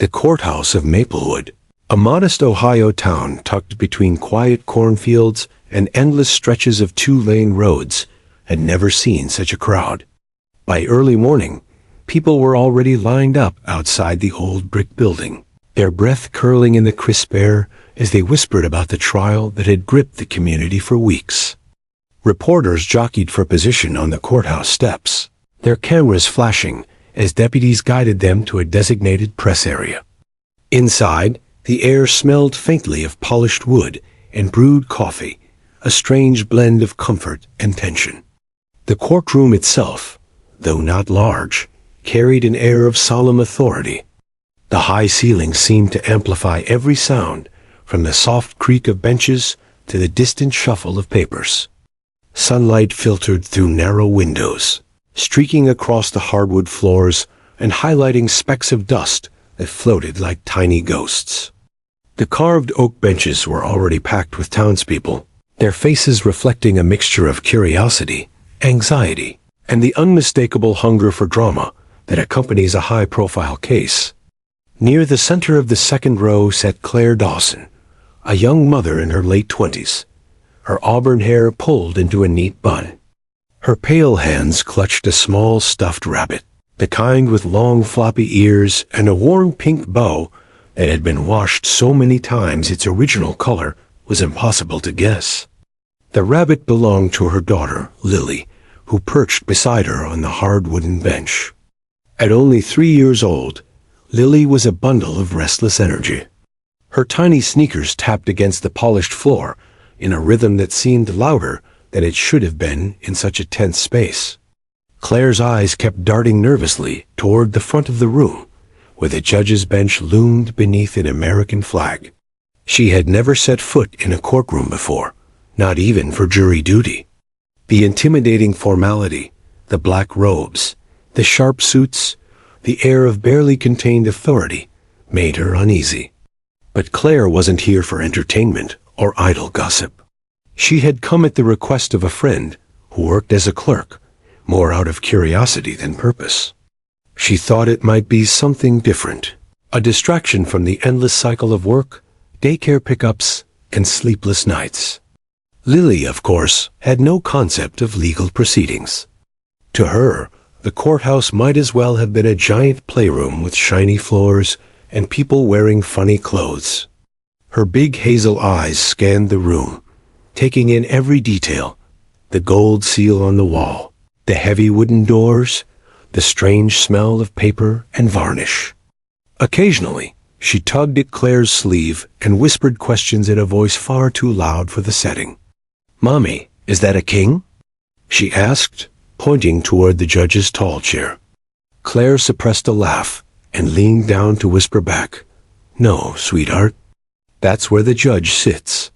The courthouse of Maplewood, a modest Ohio town tucked between quiet cornfields and endless stretches of two-lane roads, had never seen such a crowd. By early morning, people were already lined up outside the old brick building, their breath curling in the crisp air as they whispered about the trial that had gripped the community for weeks. Reporters jockeyed for position on the courthouse steps, their cameras flashing as deputies guided them to a designated press area. Inside, the air smelled faintly of polished wood and brewed coffee, a strange blend of comfort and tension. The courtroom itself, though not large, carried an air of solemn authority. The high ceiling seemed to amplify every sound, from the soft creak of benches to the distant shuffle of papers. Sunlight filtered through narrow windows, streaking across the hardwood floors and highlighting specks of dust that floated like tiny ghosts. The carved oak benches were already packed with townspeople, their faces reflecting a mixture of curiosity, anxiety, and the unmistakable hunger for drama that accompanies a high-profile case. Near the center of the second row sat Claire Dawson, a young mother in her late 20s, her auburn hair pulled into a neat bun. Her pale hands clutched a small stuffed rabbit, the kind with long floppy ears and a warm pink bow that had been washed so many times its original color was impossible to guess. The rabbit belonged to her daughter, Lily, who perched beside her on the hard wooden bench. At only 3 years old, Lily was a bundle of restless energy. Her tiny sneakers tapped against the polished floor in a rhythm that seemed louder than it should have been in such a tense space. Claire's eyes kept darting nervously toward the front of the room, where the judge's bench loomed beneath an American flag. She had never set foot in a courtroom before, not even for jury duty. The intimidating formality, the black robes, the sharp suits, the air of barely contained authority made her uneasy. But Claire wasn't here for entertainment or idle gossip. She had come at the request of a friend who worked as a clerk, more out of curiosity than purpose. She thought it might be something different, a distraction from the endless cycle of work, daycare pickups, and sleepless nights. Lily, of course, had no concept of legal proceedings. To her, the courthouse might as well have been a giant playroom with shiny floors and people wearing funny clothes. Her big hazel eyes scanned the room, taking in every detail, the gold seal on the wall, the heavy wooden doors, the strange smell of paper and varnish. Occasionally, she tugged at Claire's sleeve and whispered questions in a voice far too loud for the setting. "Mommy, is that a king?" she asked, pointing toward the judge's tall chair. Claire suppressed a laugh and leaned down to whisper back, "No, sweetheart. That's where the judge sits.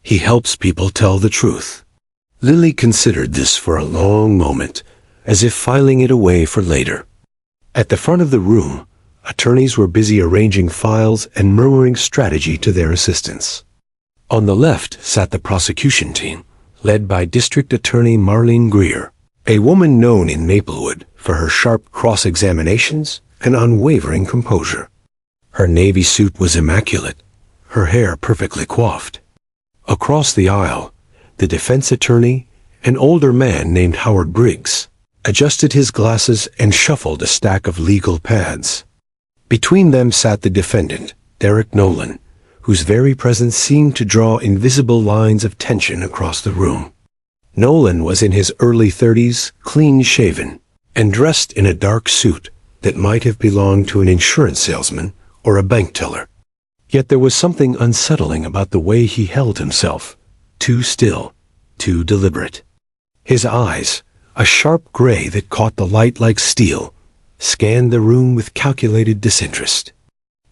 He helps people tell the truth." Lily considered this for a long moment, as if filing it away for later. At the front of the room, attorneys were busy arranging files and murmuring strategy to their assistants. On the left sat the prosecution team, led by District Attorney Marlene Greer, a woman known in Maplewood for her sharp cross-examinations and unwavering composure. Her navy suit was immaculate, her hair perfectly coiffed. Across the aisle, the defense attorney, an older man named Howard Briggs, adjusted his glasses and shuffled a stack of legal pads. Between them sat the defendant, Derek Nolan, whose very presence seemed to draw invisible lines of tension across the room. Nolan was in his early 30s, clean-shaven, and dressed in a dark suit that might have belonged to an insurance salesman or a bank teller. Yet there was something unsettling about the way he held himself, too still, too deliberate. His eyes, a sharp gray that caught the light like steel, scanned the room with calculated disinterest.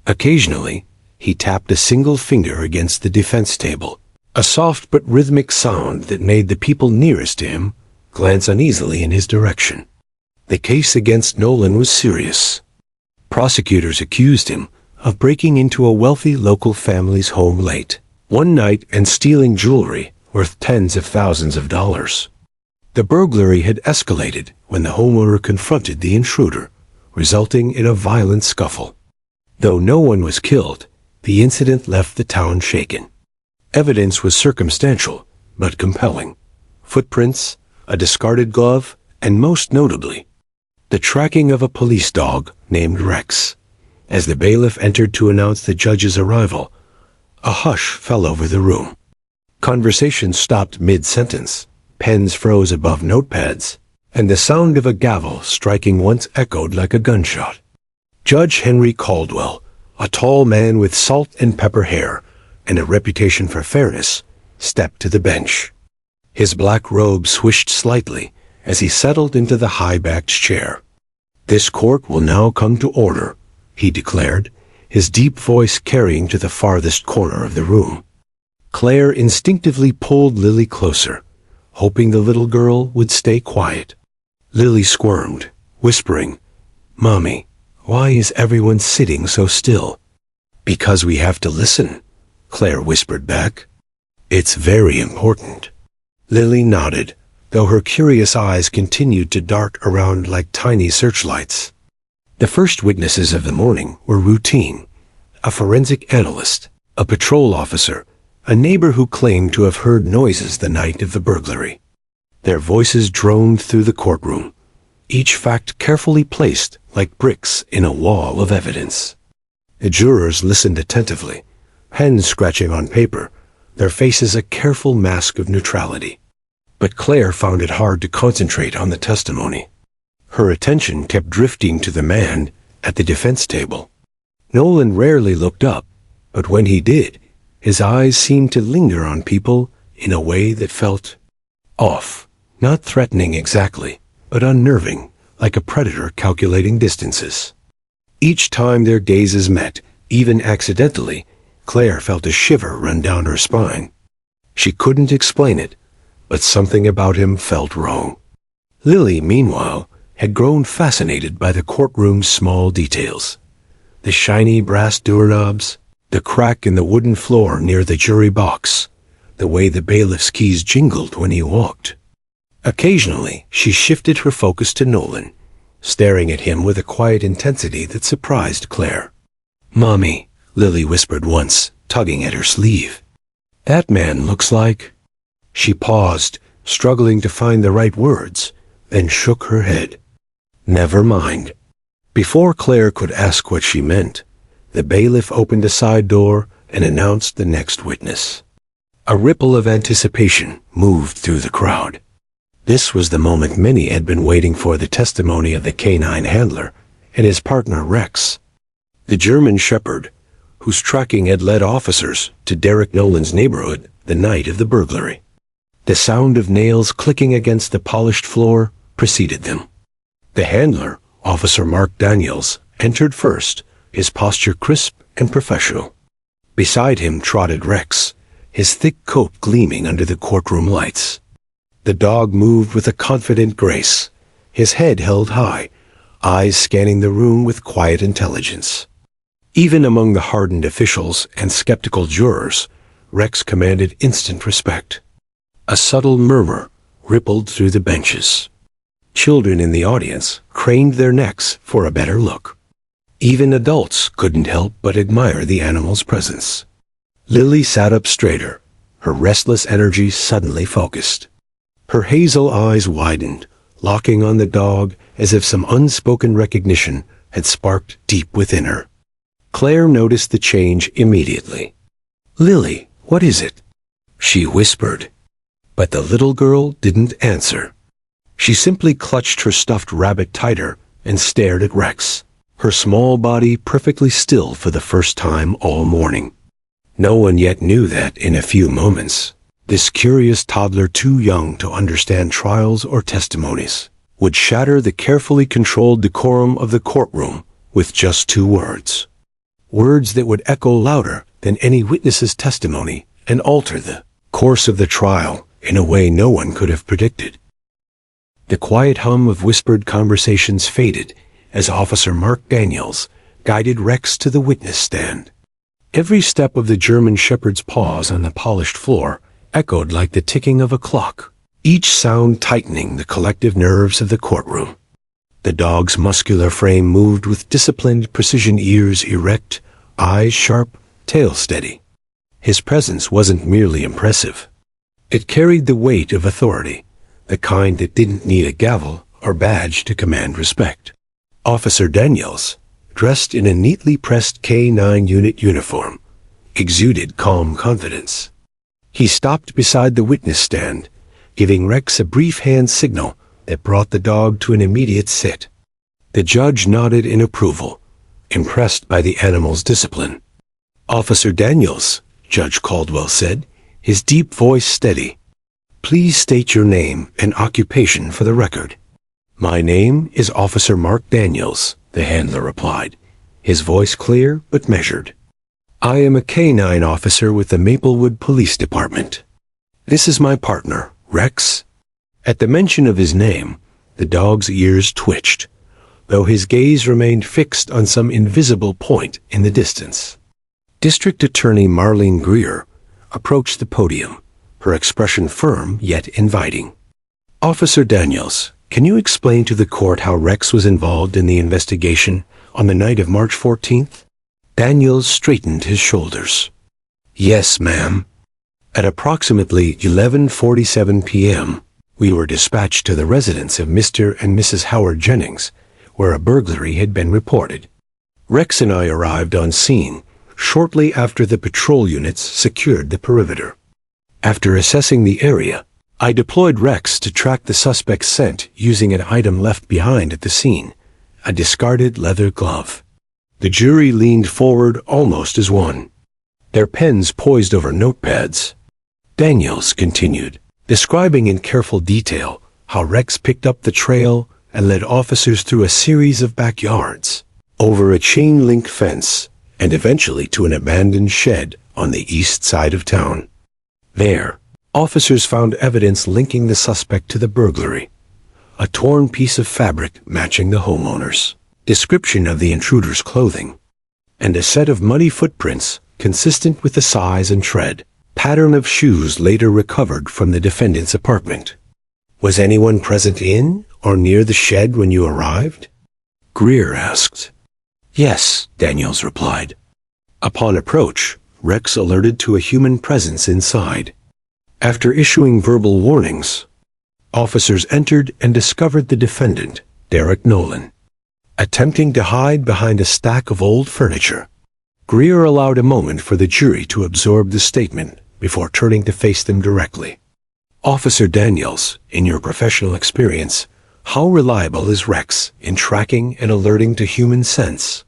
Occasionally, he tapped a single finger against the defense table, a soft but rhythmic sound that made the people nearest to him glance uneasily in his direction. The case against Nolan was serious. Prosecutors accused him of breaking into a wealthy local family's home late one night and stealing jewelry worth tens of thousands of dollars. The burglary had escalated when the homeowner confronted the intruder, resulting in a violent scuffle. Though no one was killed, the incident left the town shaken. Evidence was circumstantial, but compelling. Footprints, a discarded glove, and most notably, the tracking of a police dog named Rex. As the bailiff entered to announce the judge's arrival, a hush fell over the room. Conversation stopped mid-sentence, pens froze above notepads, and the sound of a gavel striking once echoed like a gunshot. Judge Henry Caldwell, a tall man with salt and pepper hair and a reputation for fairness, stepped to the bench. His black robe swished slightly as he settled into the high-backed chair. "This court will now come to order," he declared, his deep voice carrying to the farthest corner of the room. Claire instinctively pulled Lily closer, hoping the little girl would stay quiet. Lily squirmed, whispering, "Mommy, why is everyone sitting so still?" "Because we have to listen," Claire whispered back. "It's very important." Lily nodded, though her curious eyes continued to dart around like tiny searchlights. The first witnesses of the morning were routine: a forensic analyst, a patrol officer, a neighbor who claimed to have heard noises the night of the burglary. Their voices droned through the courtroom, each fact carefully placed like bricks in a wall of evidence. The jurors listened attentively, pens scratching on paper, their faces a careful mask of neutrality. But Claire found it hard to concentrate on the testimony. Her attention kept drifting to the man at the defense table. Nolan rarely looked up, but when he did, his eyes seemed to linger on people in a way that felt off, not threatening exactly, but unnerving, like a predator calculating distances. Each time their gazes met, even accidentally, Claire felt a shiver run down her spine. She couldn't explain it, but something about him felt wrong. Lily, meanwhile, had grown fascinated by the courtroom's small details. The shiny brass doorknobs, the crack in the wooden floor near the jury box, the way the bailiff's keys jingled when he walked. Occasionally, she shifted her focus to Nolan, staring at him with a quiet intensity that surprised Claire. "Mommy," Lily whispered once, tugging at her sleeve. "That man looks like—" She paused, struggling to find the right words, then shook her head. "Never mind." Before Claire could ask what she meant, the bailiff opened a side door and announced the next witness. A ripple of anticipation moved through the crowd. This was the moment many had been waiting for: the testimony of the canine handler and his partner Rex, the German shepherd, whose tracking had led officers to Derek Nolan's neighborhood the night of the burglary. The sound of nails clicking against the polished floor preceded them. The handler, Officer Mark Daniels, entered first, his posture crisp and professional. Beside him trotted Rex, his thick coat gleaming under the courtroom lights. The dog moved with a confident grace, his head held high, eyes scanning the room with quiet intelligence. Even among the hardened officials and skeptical jurors, Rex commanded instant respect. A subtle murmur rippled through the benches. Children in the audience craned their necks for a better look. Even adults couldn't help but admire the animal's presence. Lily sat up straighter, her restless energy suddenly focused. Her hazel eyes widened, locking on the dog as if some unspoken recognition had sparked deep within her. Claire noticed the change immediately. "Lily, what is it?" she whispered. But the little girl didn't answer. She simply clutched her stuffed rabbit tighter and stared at Rex, her small body perfectly still for the first time all morning. No one yet knew that in a few moments, this curious toddler too young to understand trials or testimonies would shatter the carefully controlled decorum of the courtroom with just 2 words. Words that would echo louder than any witness's testimony and alter the course of the trial in a way no one could have predicted. The quiet hum of whispered conversations faded as Officer Mark Daniels guided Rex to the witness stand. Every step of the German shepherd's paws on the polished floor echoed like the ticking of a clock, each sound tightening the collective nerves of the courtroom. The dog's muscular frame moved with disciplined precision, ears erect, eyes sharp, tail steady. His presence wasn't merely impressive. It carried the weight of authority, the kind that didn't need a gavel or badge to command respect. Officer Daniels, dressed in a neatly pressed K-9 unit uniform, exuded calm confidence. He stopped beside the witness stand, giving Rex a brief hand signal that brought the dog to an immediate sit. The judge nodded in approval, impressed by the animal's discipline. "Officer Daniels," Judge Caldwell said, his deep voice steady. "Please state your name and occupation for the record." "My name is Officer Mark Daniels," the handler replied, his voice clear but measured. "I am a K-9 officer with the Maplewood Police Department. This is my partner, Rex." At the mention of his name, the dog's ears twitched, though his gaze remained fixed on some invisible point in the distance. District Attorney Marlene Greer approached the podium, her expression firm yet inviting. "Officer Daniels, can you explain to the court how Rex was involved in the investigation on the night of March 14th? Daniels straightened his shoulders. "Yes, ma'am. At approximately 11:47 p.m., we were dispatched to the residence of Mr. and Mrs. Howard Jennings, where a burglary had been reported. Rex and I arrived on scene shortly after the patrol units secured the perimeter. After assessing the area, I deployed Rex to track the suspect's scent using an item left behind at the scene, a discarded leather glove." The jury leaned forward almost as one, their pens poised over notepads. Daniels continued, describing in careful detail how Rex picked up the trail and led officers through a series of backyards, over a chain-link fence, and eventually to an abandoned shed on the east side of town. There, officers found evidence linking the suspect to the burglary, a torn piece of fabric matching the homeowner's description of the intruder's clothing, and a set of muddy footprints consistent with the size and tread pattern of shoes later recovered from the defendant's apartment. "Was anyone present in or near the shed when you arrived?" Greer asked. "Yes," Daniels replied. Upon approach, Rex alerted to a human presence inside. After issuing verbal warnings, officers entered and discovered the defendant, Derek Nolan, attempting to hide behind a stack of old furniture. Greer allowed a moment for the jury to absorb the statement before turning to face them directly. "Officer Daniels, in your professional experience, how reliable is Rex in tracking and alerting to human scents?"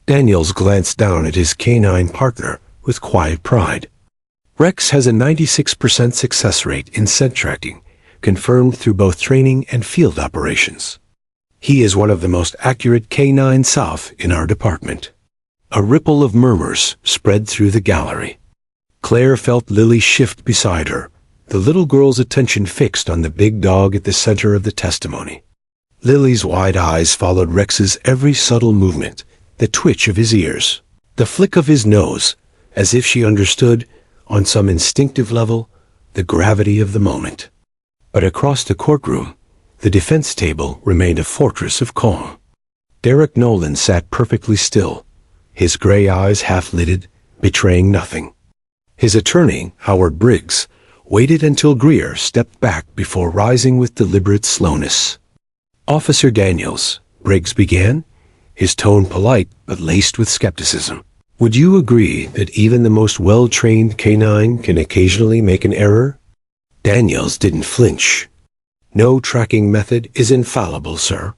Daniels glanced down at his canine partner with quiet pride. "Rex has a 96% success rate in scent tracking, confirmed through both training and field operations. He is one of the most accurate K-9 South in our department." A ripple of murmurs spread through the gallery. Claire felt Lily shift beside her, the little girl's attention fixed on the big dog at the center of the testimony. Lily's wide eyes followed Rex's every subtle movement, the twitch of his ears, the flick of his nose, as if she understood, on some instinctive level, the gravity of the moment. But across the courtroom, the defense table remained a fortress of calm. Derek Nolan sat perfectly still, his gray eyes half-lidded, betraying nothing. His attorney, Howard Briggs, waited until Greer stepped back before rising with deliberate slowness. "Officer Daniels," Briggs began, his tone polite but laced with skepticism, "would you agree that even the most well-trained canine can occasionally make an error?" Daniels didn't flinch. "No tracking method is infallible, sir.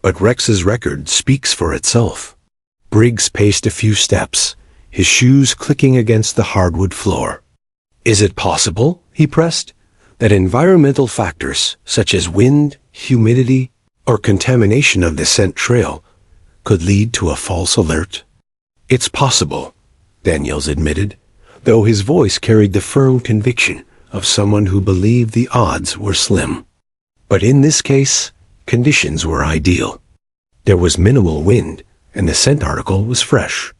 But Rex's record speaks for itself." Briggs paced a few steps, his shoes clicking against the hardwood floor. "Is it possible," he pressed, "that environmental factors such as wind, humidity, or contamination of the scent trail could lead to a false alert?" "It's possible," Daniels admitted, though his voice carried the firm conviction of someone who believed the odds were slim. "But in this case, conditions were ideal. There was minimal wind, and the scent article was fresh."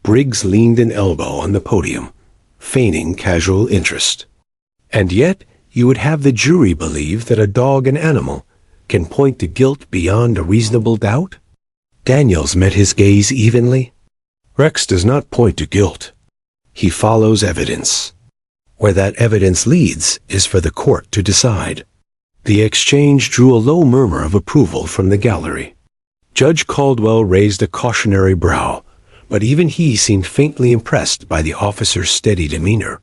Briggs leaned an elbow on the podium, feigning casual interest. "And yet, you would have the jury believe that a dog and animal can point to guilt beyond a reasonable doubt? Daniels met his gaze evenly. Rex does not point to guilt. He follows evidence. Where that evidence leads is for the court to decide. The exchange drew a low murmur of approval from the gallery. Judge Caldwell raised a cautionary brow, but even he seemed faintly impressed by the officer's steady demeanor.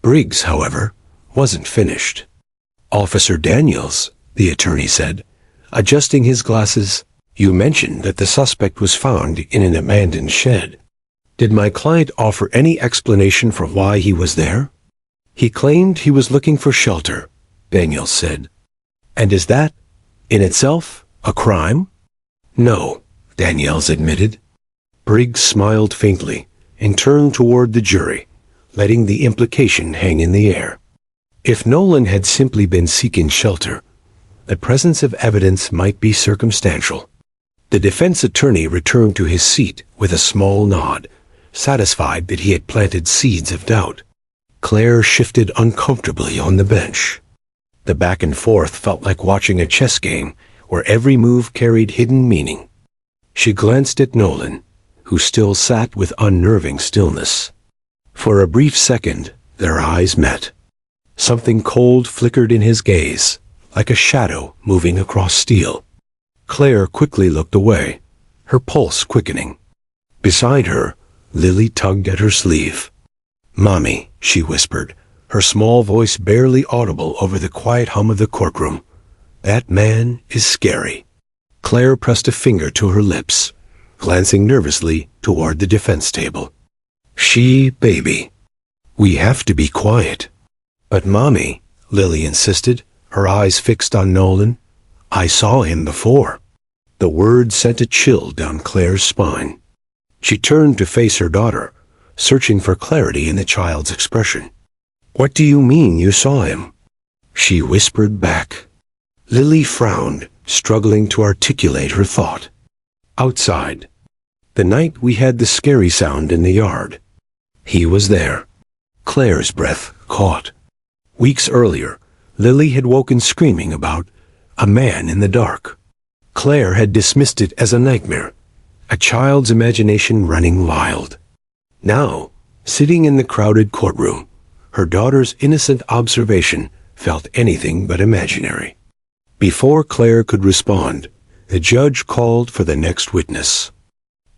Briggs, however, wasn't finished. "Officer Daniels," the attorney said, adjusting his glasses, "you mentioned that the suspect was found in an abandoned shed. Did my client offer any explanation for why he was there?" "He claimed he was looking for shelter," Daniels said. "And is that, in itself, a crime?" "No," Daniels admitted. Briggs smiled faintly and turned toward the jury, letting the implication hang in the air. If Nolan had simply been seeking shelter, the presence of evidence might be circumstantial. The defense attorney returned to his seat with a small nod, satisfied that he had planted seeds of doubt. Claire shifted uncomfortably on the bench. The back and forth felt like watching a chess game where every move carried hidden meaning. She glanced at Nolan, who still sat with unnerving stillness. For a brief second, their eyes met. Something cold flickered in his gaze, like a shadow moving across steel. Claire quickly looked away, her pulse quickening. Beside her, Lily tugged at her sleeve. "Mommy," she whispered, her small voice barely audible over the quiet hum of the courtroom. "That man is scary." Claire pressed a finger to her lips, glancing nervously toward the defense table. "Baby. We have to be quiet." "But Mommy," Lily insisted, her eyes fixed on Nolan, "I saw him before." The word sent a chill down Claire's spine. She turned to face her daughter, searching for clarity in the child's expression. "What do you mean you saw him?" She whispered back. Lily frowned, struggling to articulate her thought. "Outside. The night we had the scary sound in the yard. He was there." Claire's breath caught. Weeks earlier, Lily had woken screaming about a man in the dark. Claire had dismissed it as a nightmare, a child's imagination running wild. Now, sitting in the crowded courtroom, her daughter's innocent observation felt anything but imaginary. Before Claire could respond, the judge called for the next witness.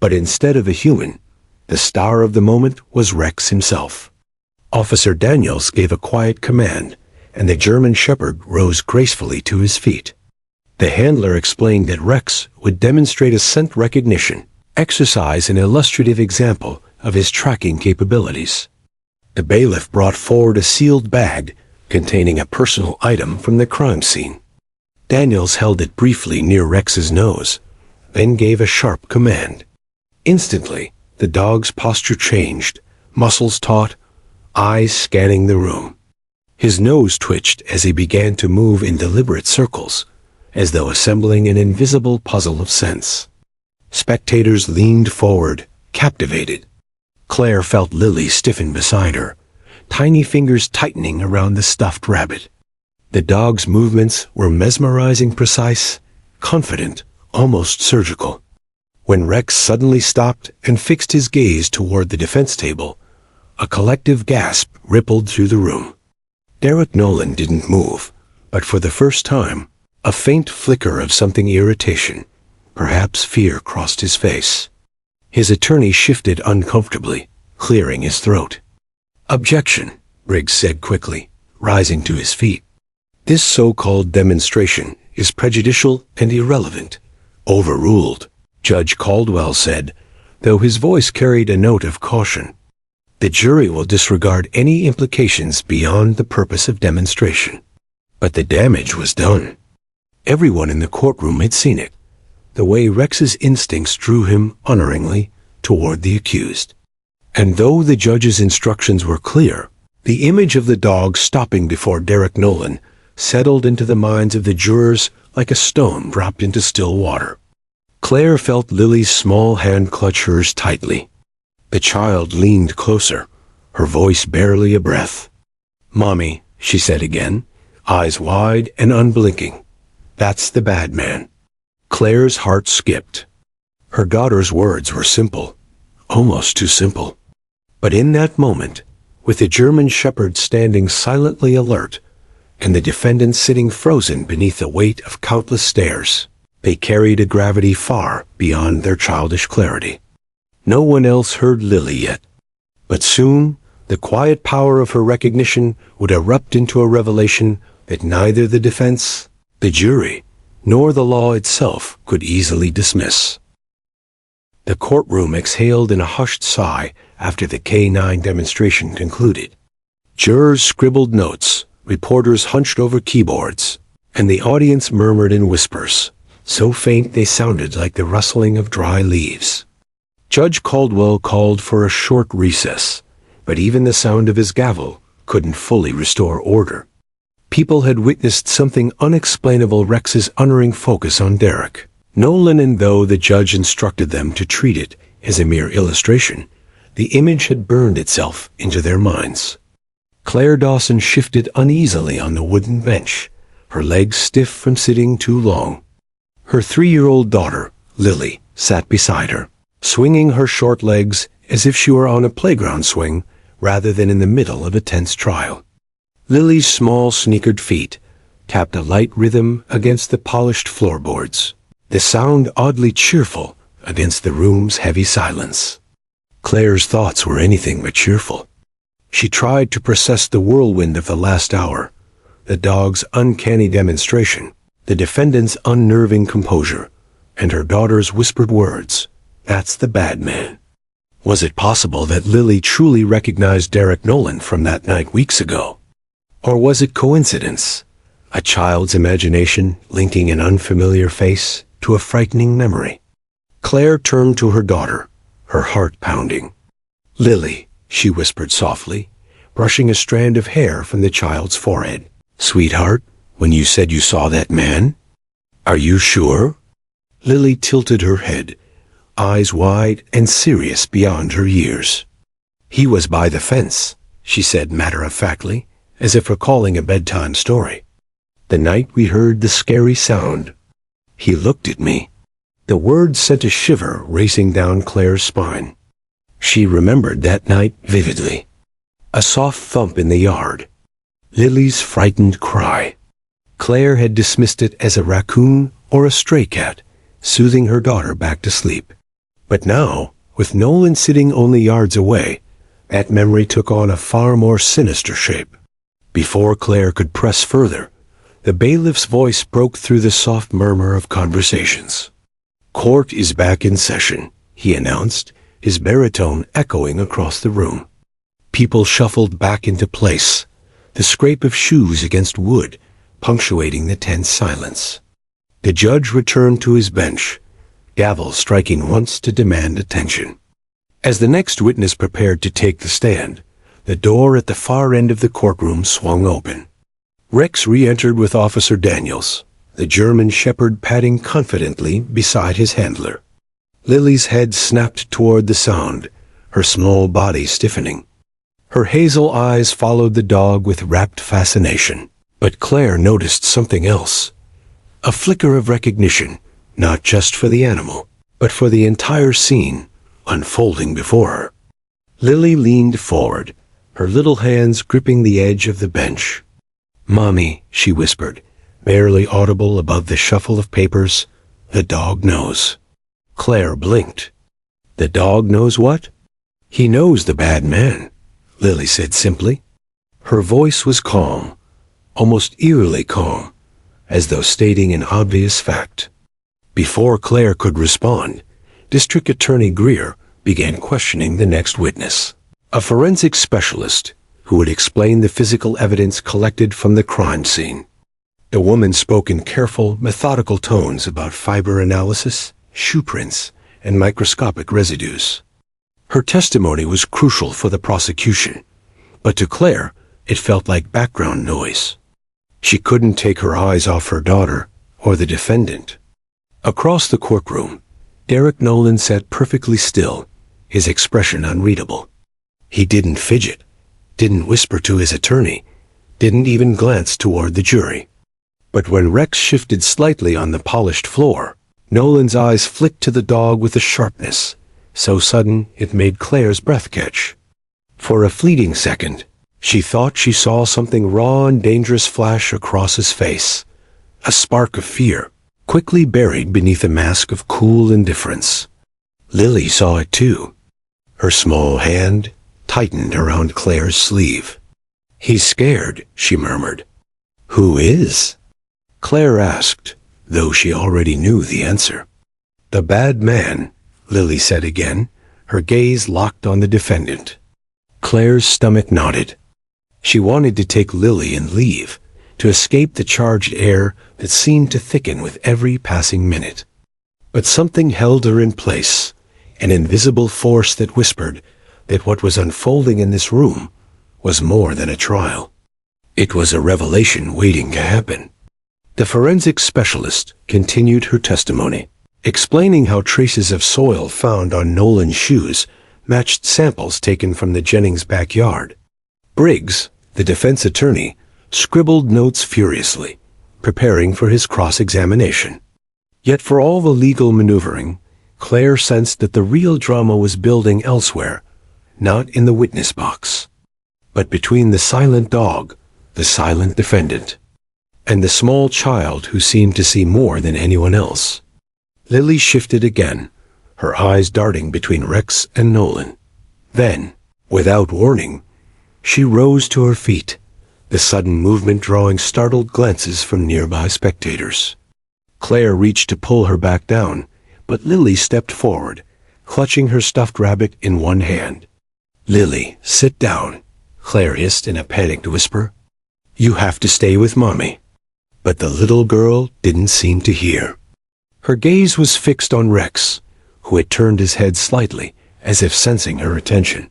But instead of a human, the star of the moment was Rex himself. Officer Daniels gave a quiet command, and the German shepherd rose gracefully to his feet. The handler explained that Rex would demonstrate a scent recognition, exercise an illustrative example of his tracking capabilities. The bailiff brought forward a sealed bag containing a personal item from the crime scene. Daniels held it briefly near Rex's nose, then gave a sharp command. Instantly, the dog's posture changed, muscles taut, eyes scanning the room. His nose twitched as he began to move in deliberate circles, as though assembling an invisible puzzle of scents. Spectators leaned forward, captivated. Claire felt Lily stiffen beside her, tiny fingers tightening around the stuffed rabbit. The dog's movements were mesmerizing precise, confident, almost surgical. When Rex suddenly stopped and fixed his gaze toward the defense table, a collective gasp rippled through the room. Derek Nolan didn't move, but for the first time, a faint flicker of something irritation, perhaps fear, crossed his face. His attorney shifted uncomfortably, clearing his throat. "Objection," Briggs said quickly, rising to his feet. "This so-called demonstration is prejudicial and irrelevant." "Overruled," Judge Caldwell said, though his voice carried a note of caution. "The jury will disregard any implications beyond the purpose of demonstration." But the damage was done. Everyone in the courtroom had seen it, the way Rex's instincts drew him unerringly toward the accused. And though the judge's instructions were clear, the image of the dog stopping before Derek Nolan settled into the minds of the jurors like a stone dropped into still water. Claire felt Lily's small hand clutch hers tightly. The child leaned closer, her voice barely a breath. "Mommy," she said again, eyes wide and unblinking, That's the bad man. Claire's heart skipped. Her daughter's words were simple, almost too simple. But in that moment, with the German shepherd standing silently alert, and the defendant sitting frozen beneath the weight of countless stares, they carried a gravity far beyond their childish clarity. No one else heard Lily yet. But soon, the quiet power of her recognition would erupt into a revelation that neither the defense, the jury, nor the law itself could easily dismiss. The courtroom exhaled in a hushed sigh after the K-9 demonstration concluded. Jurors scribbled notes, reporters hunched over keyboards, and the audience murmured in whispers, so faint they sounded like the rustling of dry leaves. Judge Caldwell called for a short recess, but even the sound of his gavel couldn't fully restore order. People had witnessed something unexplainable Rex's unerring focus on Derek Nolan, and though the judge instructed them to treat it as a mere illustration, the image had burned itself into their minds. Claire Dawson shifted uneasily on the wooden bench, her legs stiff from sitting too long. Her 3-year-old daughter, Lily, sat beside her, swinging her short legs as if she were on a playground swing rather than in the middle of a tense trial. Lily's small sneakered feet tapped a light rhythm against the polished floorboards, the sound oddly cheerful against the room's heavy silence. Claire's thoughts were anything but cheerful. She tried to process the whirlwind of the last hour, the dog's uncanny demonstration, the defendant's unnerving composure, and her daughter's whispered words, "That's the bad man." Was it possible that Lily truly recognized Derek Nolan from that night weeks ago? Or was it coincidence, a child's imagination linking an unfamiliar face to a frightening memory? Claire turned to her daughter, her heart pounding. "Lily," she whispered softly, brushing a strand of hair from the child's forehead. "Sweetheart, when you said you saw that man, are you sure?" Lily tilted her head, eyes wide and serious beyond her years. "He was by the fence," she said matter-of-factly, as if recalling a bedtime story. "The night we heard the scary sound. He looked at me." The words sent a shiver racing down Claire's spine. She remembered that night vividly. A soft thump in the yard. Lily's frightened cry. Claire had dismissed it as a raccoon or a stray cat, soothing her daughter back to sleep. But now, with Nolan sitting only yards away, that memory took on a far more sinister shape. Before Claire could press further, the bailiff's voice broke through the soft murmur of conversations. "Court is back in session," he announced, his baritone echoing across the room. People shuffled back into place, the scrape of shoes against wood punctuating the tense silence. The judge returned to his bench, gavel striking once to demand attention. As the next witness prepared to take the stand, the door at the far end of the courtroom swung open. Rex re-entered with Officer Daniels, the German shepherd padding confidently beside his handler. Lily's head snapped toward the sound, her small body stiffening. Her hazel eyes followed the dog with rapt fascination. But Claire noticed something else. A flicker of recognition, not just for the animal, but for the entire scene unfolding before her. Lily leaned forward, her little hands gripping the edge of the bench. "Mommy," she whispered, barely audible above the shuffle of papers, "the dog knows." Claire blinked. "The dog knows what?" "He knows the bad man," Lily said simply. Her voice was calm, almost eerily calm, as though stating an obvious fact. Before Claire could respond, District Attorney Greer began questioning the next witness, a forensic specialist who would explain the physical evidence collected from the crime scene. The woman spoke in careful, methodical tones about fiber analysis, shoe prints, and microscopic residues. Her testimony was crucial for the prosecution, but to Claire, it felt like background noise. She couldn't take her eyes off her daughter or the defendant. Across the courtroom, Derek Nolan sat perfectly still, his expression unreadable. He didn't fidget, didn't whisper to his attorney, didn't even glance toward the jury. But when Rex shifted slightly on the polished floor, Nolan's eyes flicked to the dog with a sharpness so sudden it made Claire's breath catch. For a fleeting second, she thought she saw something raw and dangerous flash across his face, a spark of fear, quickly buried beneath a mask of cool indifference. Lily saw it too. Her small hand tightened around Claire's sleeve. "He's scared," she murmured. "Who is?" Claire asked, though she already knew the answer. "The bad man," Lily said again, her gaze locked on the defendant. Claire's stomach knotted. She wanted to take Lily and leave, to escape the charged air that seemed to thicken with every passing minute. But something held her in place, an invisible force that whispered that what was unfolding in this room was more than a trial. It was a revelation waiting to happen. The forensic specialist continued her testimony, explaining how traces of soil found on Nolan's shoes matched samples taken from the Jennings backyard. Briggs, the defense attorney, scribbled notes furiously, preparing for his cross-examination. Yet for all the legal maneuvering, Claire sensed that the real drama was building elsewhere, not in the witness box, but between the silent dog, the silent defendant, and the small child who seemed to see more than anyone else. Lily shifted again, her eyes darting between Rex and Nolan. Then, without warning, she rose to her feet, the sudden movement drawing startled glances from nearby spectators. Claire reached to pull her back down, but Lily stepped forward, clutching her stuffed rabbit in one hand. "Lily, sit down," Claire hissed in a panicked whisper. "You have to stay with Mommy." But the little girl didn't seem to hear. Her gaze was fixed on Rex, who had turned his head slightly, as if sensing her attention.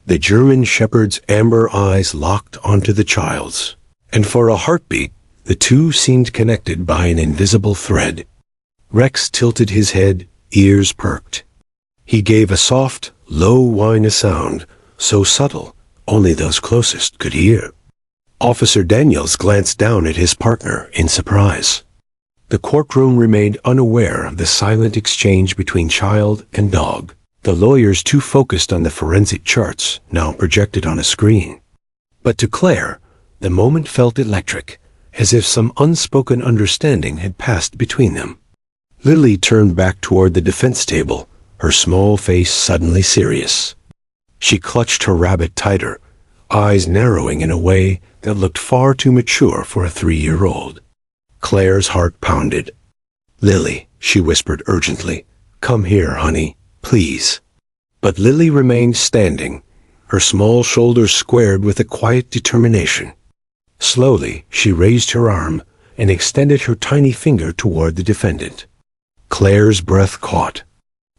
The German shepherd's amber eyes locked onto the child's, and for a heartbeat, the two seemed connected by an invisible thread. Rex tilted his head, ears perked. He gave a soft, low whine sound, so subtle only those closest could hear. Officer Daniels glanced down at his partner in surprise. The courtroom remained unaware of the silent exchange between child and dog, the lawyers too focused on the forensic charts now projected on a screen. But to Claire, the moment felt electric, as if some unspoken understanding had passed between them. Lily turned back toward the defense table, her small face suddenly serious. She clutched her rabbit tighter, eyes narrowing in a way that looked far too mature for a 3-year-old. Claire's heart pounded. "Lily," she whispered urgently, "come here, honey, please." But Lily remained standing, her small shoulders squared with a quiet determination. Slowly, she raised her arm and extended her tiny finger toward the defendant. Claire's breath caught.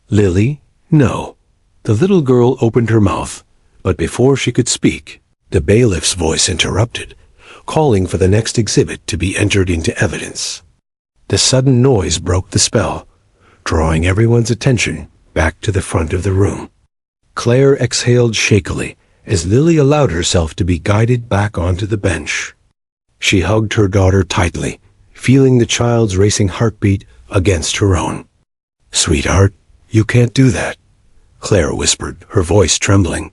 "Lily, no." The little girl opened her mouth, but before she could speak, the bailiff's voice interrupted, calling for the next exhibit to be entered into evidence. The sudden noise broke the spell, drawing everyone's attention back to the front of the room. Claire exhaled shakily as Lily allowed herself to be guided back onto the bench. She hugged her daughter tightly, feeling the child's racing heartbeat against her own. "Sweetheart, you can't do that," Claire whispered, her voice trembling.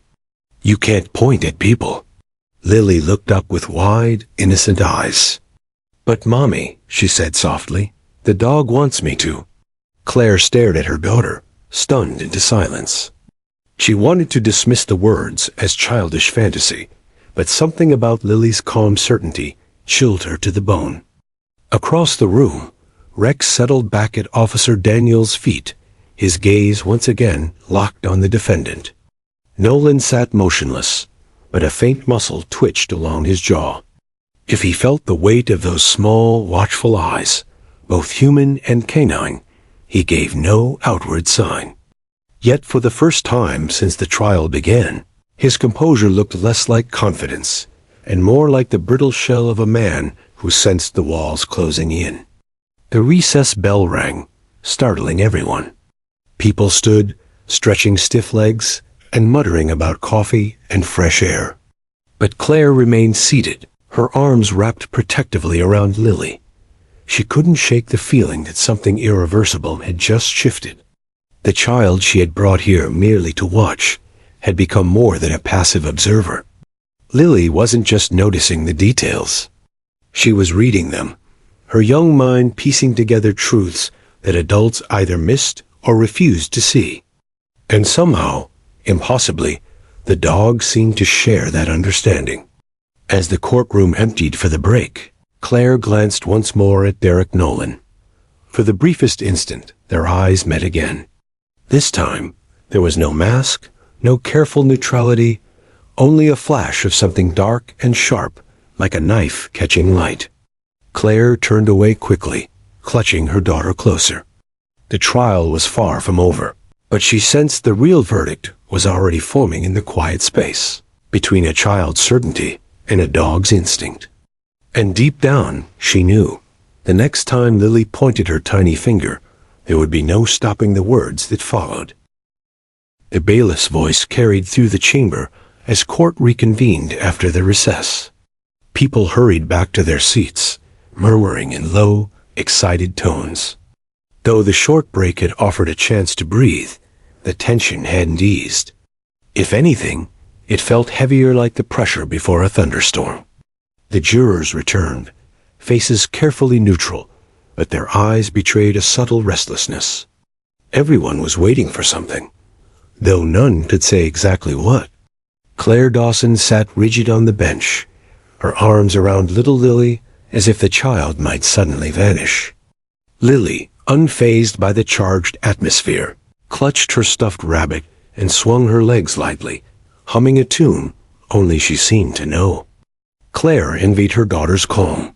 "You can't point at people." Lily looked up with wide, innocent eyes. "But Mommy," she said softly, "the dog wants me to." Claire stared at her daughter, stunned into silence. She wanted to dismiss the words as childish fantasy, but something about Lily's calm certainty chilled her to the bone. Across the room, Rex settled back at Officer Daniels' feet, his gaze once again locked on the defendant. Nolan sat motionless, but a faint muscle twitched along his jaw. If he felt the weight of those small, watchful eyes, both human and canine, he gave no outward sign. Yet for the first time since the trial began, his composure looked less like confidence, and more like the brittle shell of a man who sensed the walls closing in. The recess bell rang, startling everyone. People stood, stretching stiff legs, and muttering about coffee and fresh air. But Claire remained seated, her arms wrapped protectively around Lily, she couldn't shake the feeling that something irreversible had just shifted. The child she had brought here merely to watch had become more than a passive observer. Lily wasn't just noticing the details. She was reading them, her young mind piecing together truths that adults either missed or refused to see. And somehow, impossibly, the dog seemed to share that understanding. As the courtroom emptied for the break, Claire glanced once more at Derek Nolan. For the briefest instant, their eyes met again. This time, there was no mask, no careful neutrality, only a flash of something dark and sharp, like a knife catching light. Claire turned away quickly, clutching her daughter closer. The trial was far from over, but she sensed the real verdict was already forming in the quiet space, between a child's certainty and a dog's instinct. And deep down, she knew, the next time Lily pointed her tiny finger, there would be no stopping the words that followed. The bailiff's voice carried through the chamber as court reconvened after the recess. People hurried back to their seats, murmuring in low, excited tones. Though the short break had offered a chance to breathe, the tension hadn't eased. If anything, it felt heavier, like the pressure before a thunderstorm. The jurors returned, faces carefully neutral, but their eyes betrayed a subtle restlessness. Everyone was waiting for something, though none could say exactly what. Claire Dawson sat rigid on the bench, her arms around little Lily as if the child might suddenly vanish. Lily, unfazed by the charged atmosphere, clutched her stuffed rabbit and swung her legs lightly, humming a tune only she seemed to know. Claire envied her daughter's calm.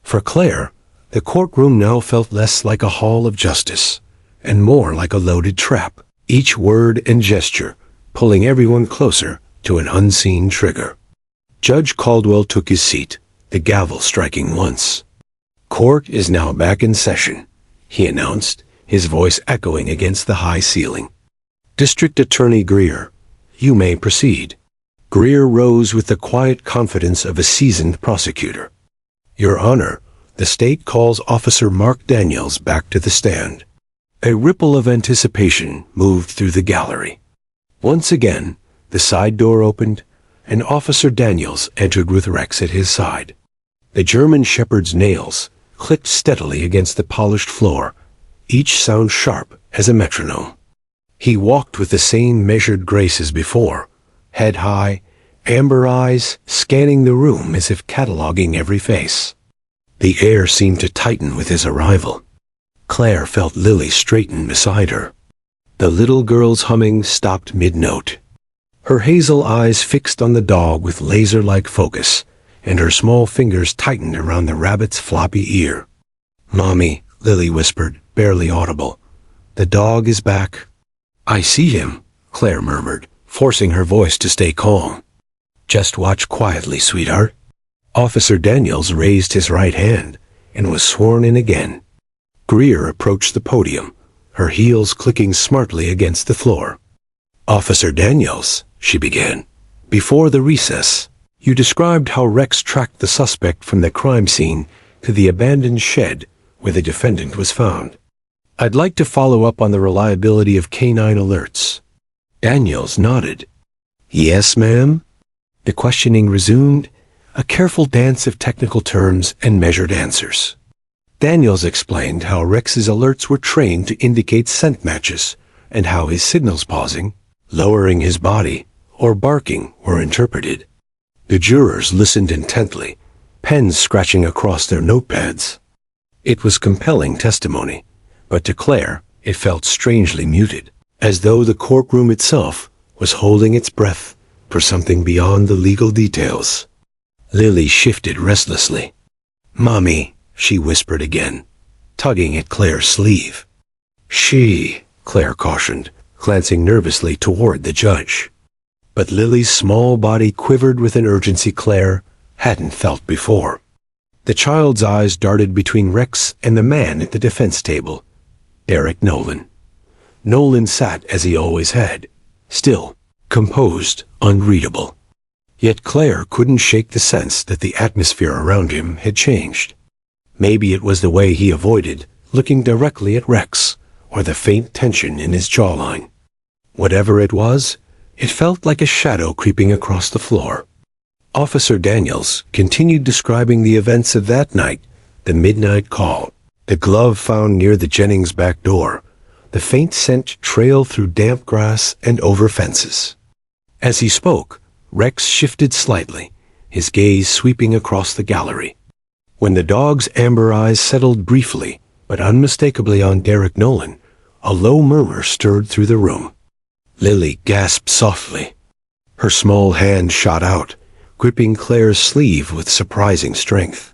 For Claire, the courtroom now felt less like a hall of justice and more like a loaded trap, each word and gesture pulling everyone closer to an unseen trigger. Judge Caldwell took his seat, the gavel striking once. "Court is now back in session," he announced, his voice echoing against the high ceiling. "District Attorney Greer, you may proceed." Greer rose with the quiet confidence of a seasoned prosecutor. "Your Honor, the state calls Officer Mark Daniels back to the stand." A ripple of anticipation moved through the gallery. Once again, the side door opened, and Officer Daniels entered with Rex at his side. The German Shepherd's nails clicked steadily against the polished floor, each sound sharp as a metronome. He walked with the same measured grace as before, head high, amber eyes scanning the room as if cataloging every face. The air seemed to tighten with his arrival. Claire felt Lily straighten beside her. The little girl's humming stopped mid-note. Her hazel eyes fixed on the dog with laser-like focus, and her small fingers tightened around the rabbit's floppy ear. "Mommy," Lily whispered, barely audible. "The dog is back." "I see him," Claire murmured, forcing her voice to stay calm. "Just watch quietly, sweetheart." Officer Daniels raised his right hand and was sworn in again. Greer approached the podium, her heels clicking smartly against the floor. "Officer Daniels," she began, "before the recess, you described how Rex tracked the suspect from the crime scene to the abandoned shed where the defendant was found. I'd like to follow up on the reliability of canine alerts." Daniels nodded. "Yes, ma'am?" The questioning resumed, a careful dance of technical terms and measured answers. Daniels explained how Rex's alerts were trained to indicate scent matches, and how his signals pausing, lowering his body, or barking were interpreted. The jurors listened intently, pens scratching across their notepads. It was compelling testimony, but to Claire it felt strangely muted, as though the courtroom itself was holding its breath for something beyond the legal details. Lily shifted restlessly. "Mommy," she whispered again, tugging at Claire's sleeve. "She," Claire cautioned, glancing nervously toward the judge. But Lily's small body quivered with an urgency Claire hadn't felt before. The child's eyes darted between Rex and the man at the defense table, Derek Nolan. Nolan sat as he always had, still, composed, unreadable. Yet Claire couldn't shake the sense that the atmosphere around him had changed. Maybe it was the way he avoided looking directly at Rex, or the faint tension in his jawline. Whatever it was, it felt like a shadow creeping across the floor. Officer Daniels continued describing the events of that night, the midnight call, the glove found near the Jennings back door, the faint scent trail through damp grass and over fences. As he spoke, Rex shifted slightly, his gaze sweeping across the gallery. When the dog's amber eyes settled briefly, but unmistakably on Derek Nolan, a low murmur stirred through the room. Lily gasped softly. Her small hand shot out, gripping Claire's sleeve with surprising strength.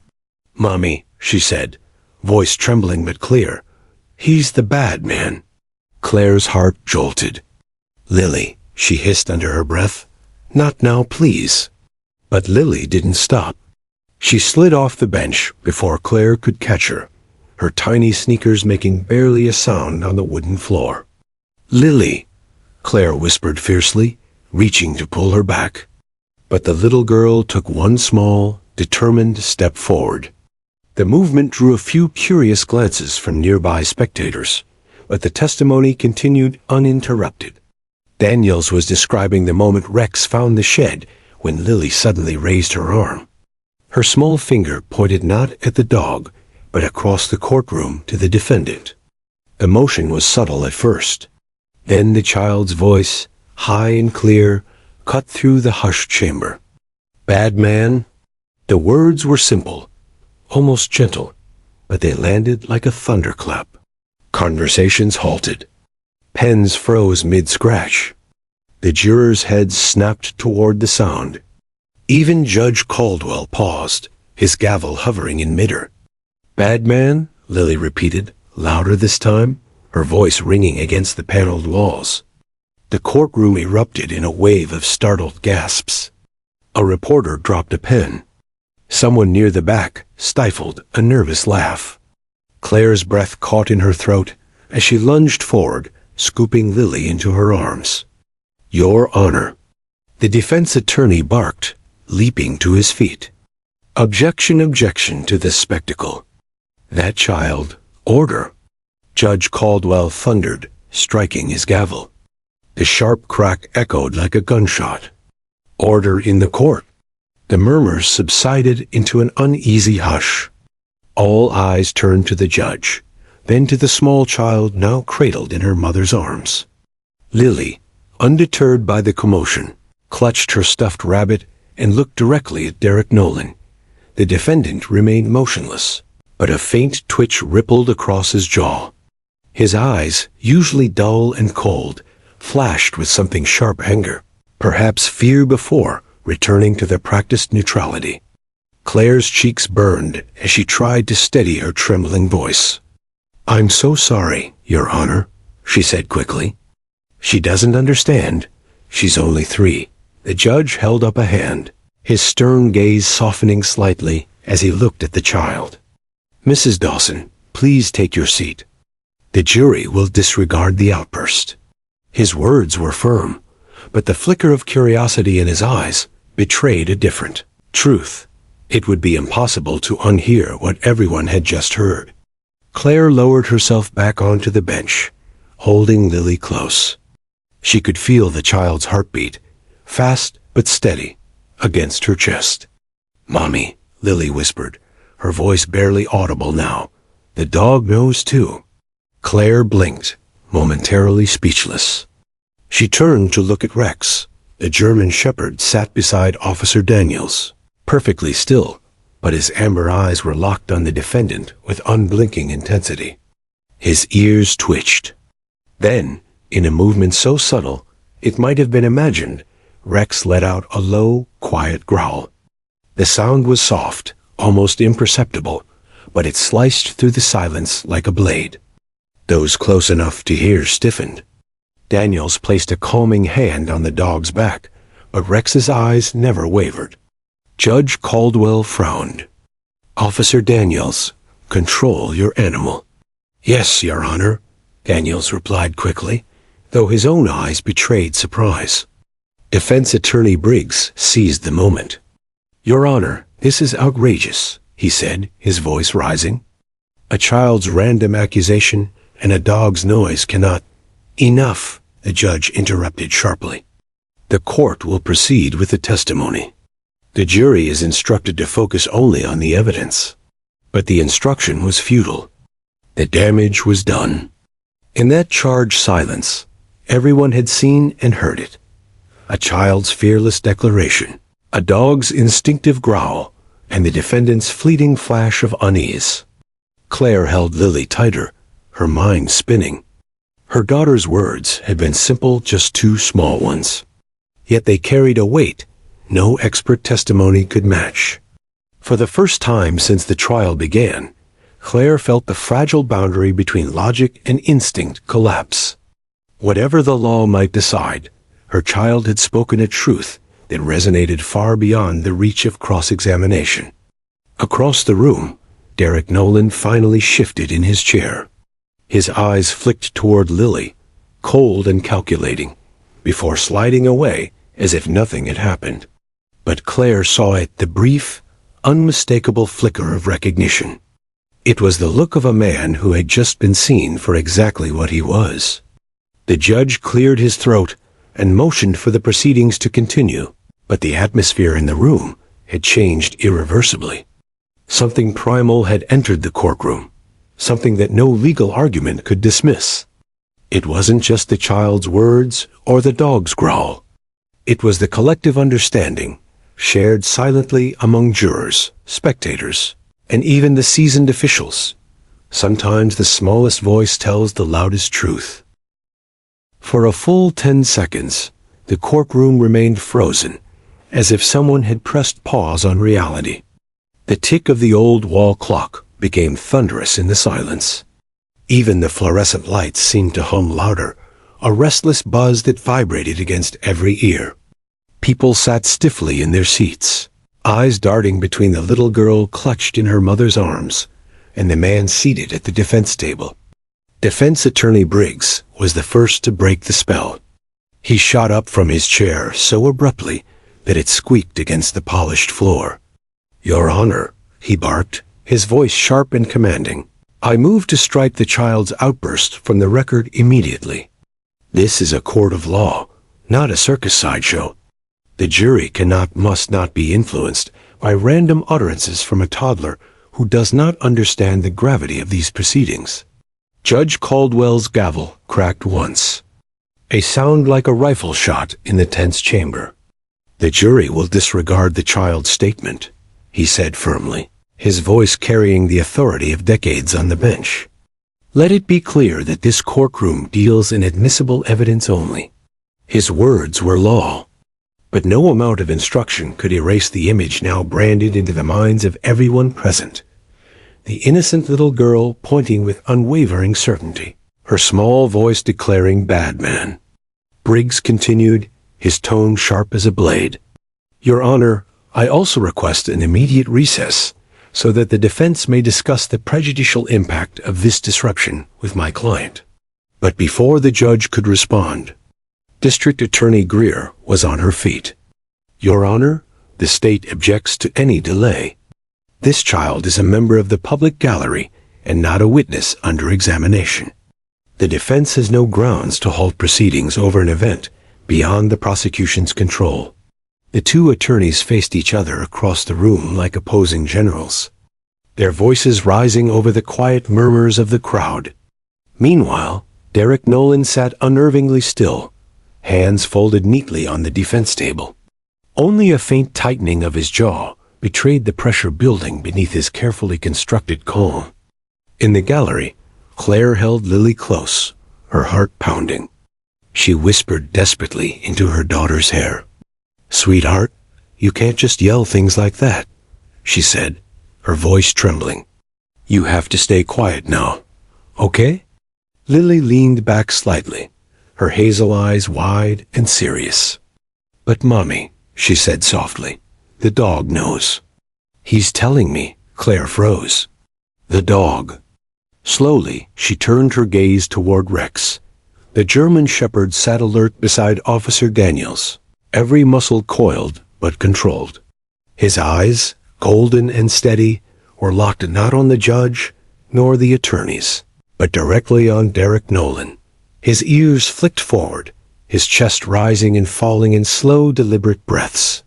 "Mommy," she said, voice trembling but clear, "he's the bad man." Claire's heart jolted. "Lily," she hissed under her breath, "not now, please." But Lily didn't stop. She slid off the bench before Claire could catch her, her tiny sneakers making barely a sound on the wooden floor. "Lily," Claire whispered fiercely, reaching to pull her back. But the little girl took one small, determined step forward. The movement drew a few curious glances from nearby spectators, but the testimony continued uninterrupted. Daniels was describing the moment Rex found the shed when Lily suddenly raised her arm. Her small finger pointed not at the dog, but across the courtroom to the defendant. The motion was subtle at first. Then the child's voice, high and clear, cut through the hushed chamber. "Bad man?" The words were simple, almost gentle, but they landed like a thunderclap. Conversations halted. Pens froze mid-scratch. The jurors' heads snapped toward the sound. Even Judge Caldwell paused, his gavel hovering in midair. "Bad man?" Lily repeated, louder this time, her voice ringing against the paneled walls. The courtroom erupted in a wave of startled gasps. A reporter dropped a pen. Someone near the back stifled a nervous laugh. Claire's breath caught in her throat as she lunged forward, scooping Lily into her arms. "Your Honor." The defense attorney barked, leaping to his feet. "Objection, objection to this spectacle. That child, order." Judge Caldwell thundered, striking his gavel. The sharp crack echoed like a gunshot. "Order in the court." The murmurs subsided into an uneasy hush. All eyes turned to the judge, then to the small child now cradled in her mother's arms. Lily, undeterred by the commotion, clutched her stuffed rabbit and looked directly at Derek Nolan. The defendant remained motionless, but a faint twitch rippled across his jaw. His eyes, usually dull and cold, flashed with something sharp anger, perhaps fear before returning to their practiced neutrality. Claire's cheeks burned as she tried to steady her trembling voice. "I'm so sorry, Your Honor," she said quickly. "She doesn't understand. She's only 3. The judge held up a hand, his stern gaze softening slightly as he looked at the child. "Mrs. Dawson, please take your seat. The jury will disregard the outburst." His words were firm, but the flicker of curiosity in his eyes betrayed a different truth. It would be impossible to unhear what everyone had just heard. Claire lowered herself back onto the bench, holding Lily close. She could feel the child's heartbeat, fast but steady, against her chest. "Mommy," Lily whispered, her voice barely audible now. "The dog knows too." Claire blinked, momentarily speechless. She turned to look at Rex. The German shepherd sat beside Officer Daniels, perfectly still, but his amber eyes were locked on the defendant with unblinking intensity. His ears twitched. Then, in a movement so subtle, it might have been imagined, Rex let out a low, quiet growl. The sound was soft, almost imperceptible, but it sliced through the silence like a blade. Those close enough to hear stiffened. Daniels placed a calming hand on the dog's back, but Rex's eyes never wavered. Judge Caldwell frowned. "Officer Daniels, control your animal." "Yes, Your Honor," Daniels replied quickly, though his own eyes betrayed surprise. Defense Attorney Briggs seized the moment. "Your Honor, this is outrageous. he said, his voice rising. "A child's random accusation and a dog's noise cannot—" "Enough," the judge interrupted sharply. "The court will proceed with the testimony. The jury is instructed to focus only on the evidence." But the instruction was futile. The damage was done. In that charged silence, everyone had seen and heard it. A child's fearless declaration, a dog's instinctive growl, and the defendant's fleeting flash of unease. Claire held Lily tighter, her mind spinning. Her daughter's words had been simple, just two small ones. Yet they carried a weight no expert testimony could match. For the first time since the trial began, Claire felt the fragile boundary between logic and instinct collapse. Whatever the law might decide, her child had spoken a truth that resonated far beyond the reach of cross-examination. Across the room, Derek Nolan finally shifted in his chair. His eyes flicked toward Lily, cold and calculating, before sliding away as if nothing had happened. But Claire saw it, the brief, unmistakable flicker of recognition. It was the look of a man who had just been seen for exactly what he was. The judge cleared his throat and motioned for the proceedings to continue, but the atmosphere in the room had changed irreversibly. Something primal had entered the courtroom, something that no legal argument could dismiss. It wasn't just the child's words or the dog's growl. It was the collective understanding, shared silently among jurors, spectators, and even the seasoned officials. Sometimes the smallest voice tells the loudest truth. For a full 10 seconds, the courtroom remained frozen, as if someone had pressed pause on reality. The tick of the old wall clock became thunderous in the silence. Even the fluorescent lights seemed to hum louder, a restless buzz that vibrated against every ear. People sat stiffly in their seats, eyes darting between the little girl clutched in her mother's arms and the man seated at the defense table. Defense Attorney Briggs was the first to break the spell. He shot up from his chair so abruptly that it squeaked against the polished floor. "Your Honor," he barked, his voice sharp and commanding, "I move to strike the child's outburst from the record immediately. This is a court of law, not a circus sideshow. The jury must not be influenced by random utterances from a toddler who does not understand the gravity of these proceedings." Judge Caldwell's gavel cracked once, a sound like a rifle shot in the tense chamber. "The jury will disregard the child's statement," he said firmly, his voice carrying the authority of decades on the bench. "Let it be clear that this courtroom deals in admissible evidence only." His words were law. But no amount of instruction could erase the image now branded into the minds of everyone present. The innocent little girl pointing with unwavering certainty, her small voice declaring "bad man." Briggs continued, his tone sharp as a blade. "Your Honor, I also request an immediate recess so that the defense may discuss the prejudicial impact of this disruption with my client." But before the judge could respond, District Attorney Greer was on her feet. "Your Honor, the state objects to any delay. This child is a member of the public gallery and not a witness under examination. The defense has no grounds to halt proceedings over an event beyond the prosecution's control." The two attorneys faced each other across the room like opposing generals, their voices rising over the quiet murmurs of the crowd. Meanwhile, Derek Nolan sat unnervingly still, hands folded neatly on the defense table. Only a faint tightening of his jaw betrayed the pressure building beneath his carefully constructed calm. In the gallery, Claire held Lily close, her heart pounding. She whispered desperately into her daughter's hair. "Sweetheart, you can't just yell things like that," she said, her voice trembling. "You have to stay quiet now, okay?" Lily leaned back slightly, her hazel eyes wide and serious. "But Mommy," she said softly, "the dog knows." "He's telling me," Claire froze. "The dog." Slowly, she turned her gaze toward Rex. The German shepherd sat alert beside Officer Daniels, every muscle coiled but controlled. His eyes, golden and steady, were locked not on the judge nor the attorneys, but directly on Derek Nolan. His ears flicked forward, his chest rising and falling in slow, deliberate breaths.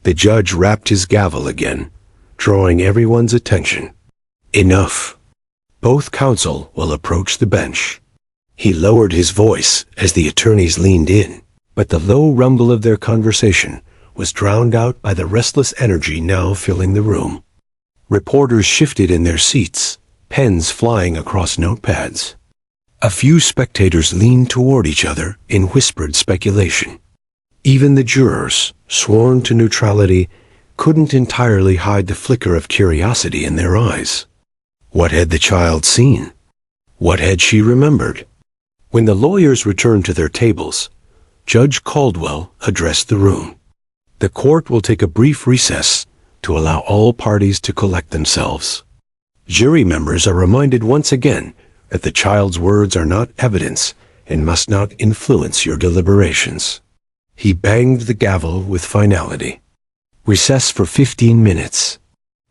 The judge rapped his gavel again, drawing everyone's attention. Enough. Both counsel will approach the bench. He lowered his voice as the attorneys leaned in, but the low rumble of their conversation was drowned out by the restless energy now filling the room. Reporters shifted in their seats, pens flying across notepads. A few spectators leaned toward each other in whispered speculation. Even the jurors, sworn to neutrality, couldn't entirely hide the flicker of curiosity in their eyes. What had the child seen? What had she remembered? When the lawyers returned to their tables, Judge Caldwell addressed the room. The court will take a brief recess to allow all parties to collect themselves. Jury members are reminded once again that the child's words are not evidence and must not influence your deliberations. He banged the gavel with finality. Recess for 15 minutes.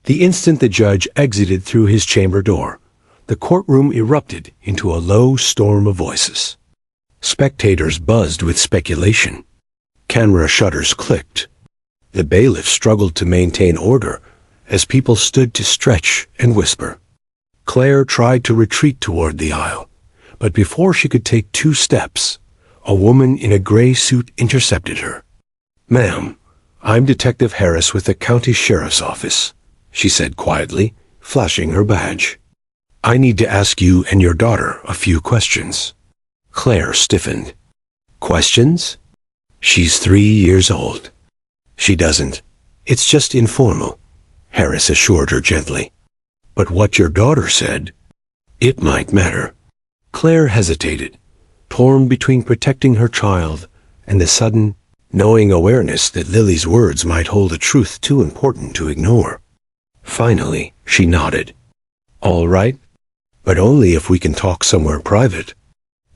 The instant the judge exited through his chamber door, the courtroom erupted into a low storm of voices. Spectators buzzed with speculation. Camera shutters clicked. The bailiff struggled to maintain order as people stood to stretch and whisper. Claire tried to retreat toward the aisle, but before she could take 2 steps, a woman in a gray suit intercepted her. "Ma'am, I'm Detective Harris with the county sheriff's office," she said quietly, flashing her badge. "I need to ask you and your daughter a few questions." Claire stiffened. "Questions?" "She's 3 years old." "She doesn't. It's just informal," Harris assured her gently. "But what your daughter said, it might matter." Claire hesitated, torn between protecting her child and the sudden, knowing awareness that Lily's words might hold a truth too important to ignore. Finally, she nodded. "All right, but only if we can talk somewhere private."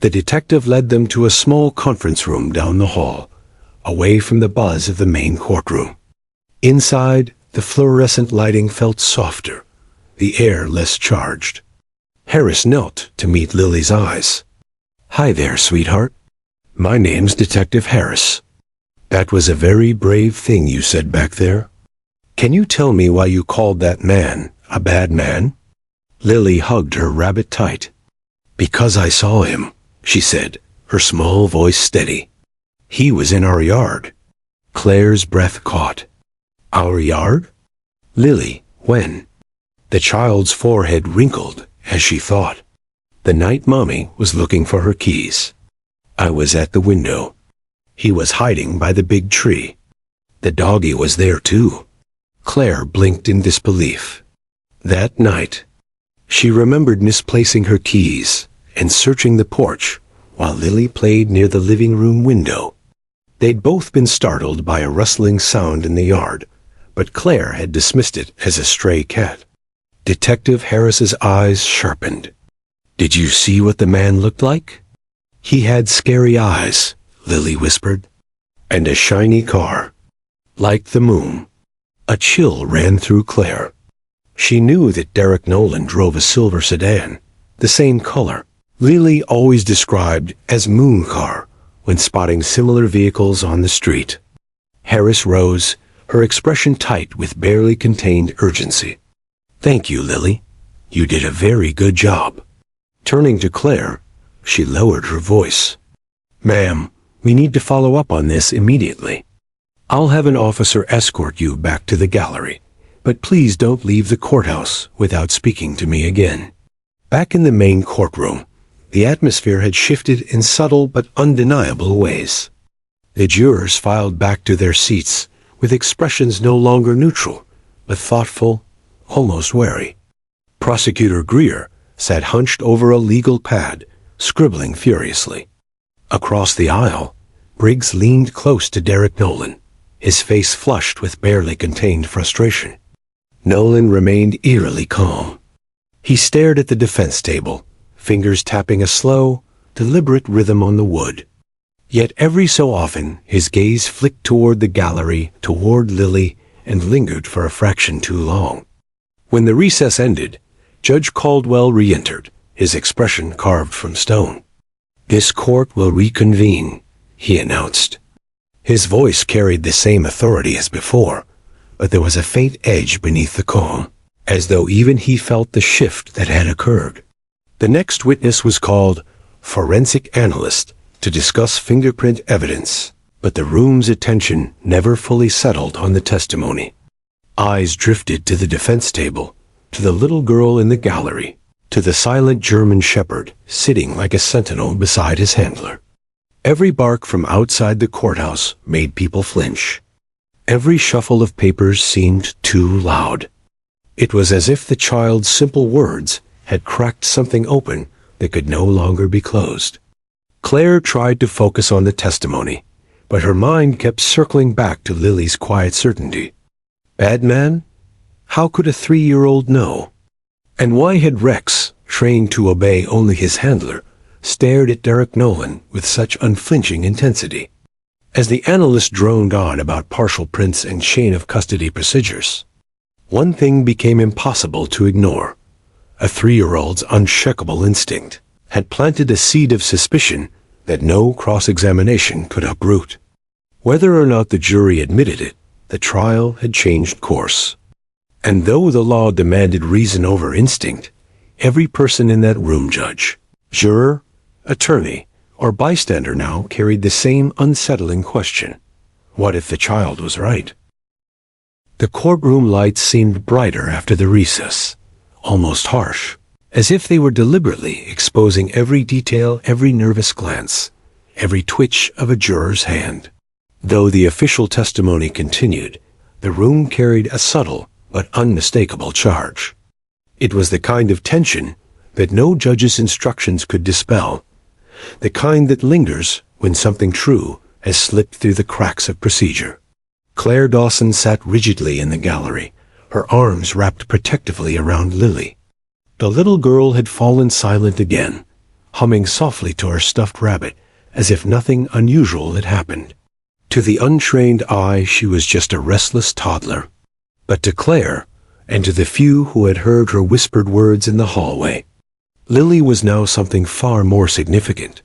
The detective led them to a small conference room down the hall, away from the buzz of the main courtroom. Inside, the fluorescent lighting felt softer, the air less charged. Harris knelt to meet Lily's eyes. "Hi there, sweetheart. My name's Detective Harris. That was a very brave thing you said back there. Can you tell me why you called that man a bad man?" Lily hugged her rabbit tight. "Because I saw him," she said, her small voice steady. "He was in our yard." Claire's breath caught. "Our yard?" "Lily, when?" The child's forehead wrinkled as she thought. "The night Mommy was looking for her keys. I was at the window. He was hiding by the big tree. The doggy was there too." Claire blinked in disbelief. That night, she remembered misplacing her keys and searching the porch while Lily played near the living room window. They'd both been startled by a rustling sound in the yard, but Claire had dismissed it as a stray cat. Detective Harris's eyes sharpened. "Did you see what the man looked like?" "He had scary eyes," Lily whispered. "And a shiny car. Like the moon." A chill ran through Claire. She knew that Derek Nolan drove a silver sedan, the same color Lily always described as moon car when spotting similar vehicles on the street. Harris rose, her expression tight with barely contained urgency. "Thank you, Lily. You did a very good job." Turning to Claire, she lowered her voice. "Ma'am, we need to follow up on this immediately. I'll have an officer escort you back to the gallery, but please don't leave the courthouse without speaking to me again." Back in the main courtroom, the atmosphere had shifted in subtle but undeniable ways. The jurors filed back to their seats with expressions no longer neutral, but thoughtful, almost wary. Prosecutor Greer sat hunched over a legal pad, scribbling furiously. Across the aisle, Briggs leaned close to Derek Nolan, his face flushed with barely contained frustration. Nolan remained eerily calm. He stared at the defense table, fingers tapping a slow, deliberate rhythm on the wood. Yet every so often his gaze flicked toward the gallery, toward Lily, and lingered for a fraction too long. When the recess ended, Judge Caldwell re-entered, his expression carved from stone. "This court will reconvene," he announced. His voice carried the same authority as before, but there was a faint edge beneath the calm, as though even he felt the shift that had occurred. The next witness was called forensic analyst to discuss fingerprint evidence, but the room's attention never fully settled on the testimony. Eyes drifted to the defense table, to the little girl in the gallery, to the silent German shepherd sitting like a sentinel beside his handler. Every bark from outside the courthouse made people flinch. Every shuffle of papers seemed too loud. It was as if the child's simple words had cracked something open that could no longer be closed. Claire tried to focus on the testimony, but her mind kept circling back to Lily's quiet certainty. Bad man? How could a 3-year-old know? And why had Rex, trained to obey only his handler, stared at Derek Nolan with such unflinching intensity? As the analyst droned on about partial prints and chain of custody procedures, one thing became impossible to ignore. A 3-year-old's unshakable instinct had planted a seed of suspicion that no cross-examination could uproot. Whether or not the jury admitted it, the trial had changed course. And though the law demanded reason over instinct, every person in that room, judge, juror, attorney, or bystander now carried the same unsettling question. What if the child was right? The courtroom lights seemed brighter after the recess, almost harsh, as if they were deliberately exposing every detail, every nervous glance, every twitch of a juror's hand. Though the official testimony continued, the room carried a subtle but unmistakable charge. It was the kind of tension that no judge's instructions could dispel, the kind that lingers when something true has slipped through the cracks of procedure. Claire Dawson sat rigidly in the gallery, her arms wrapped protectively around Lily. The little girl had fallen silent again, humming softly to her stuffed rabbit, as if nothing unusual had happened. To the untrained eye, she was just a restless toddler. But to Claire, and to the few who had heard her whispered words in the hallway, Lily was now something far more significant.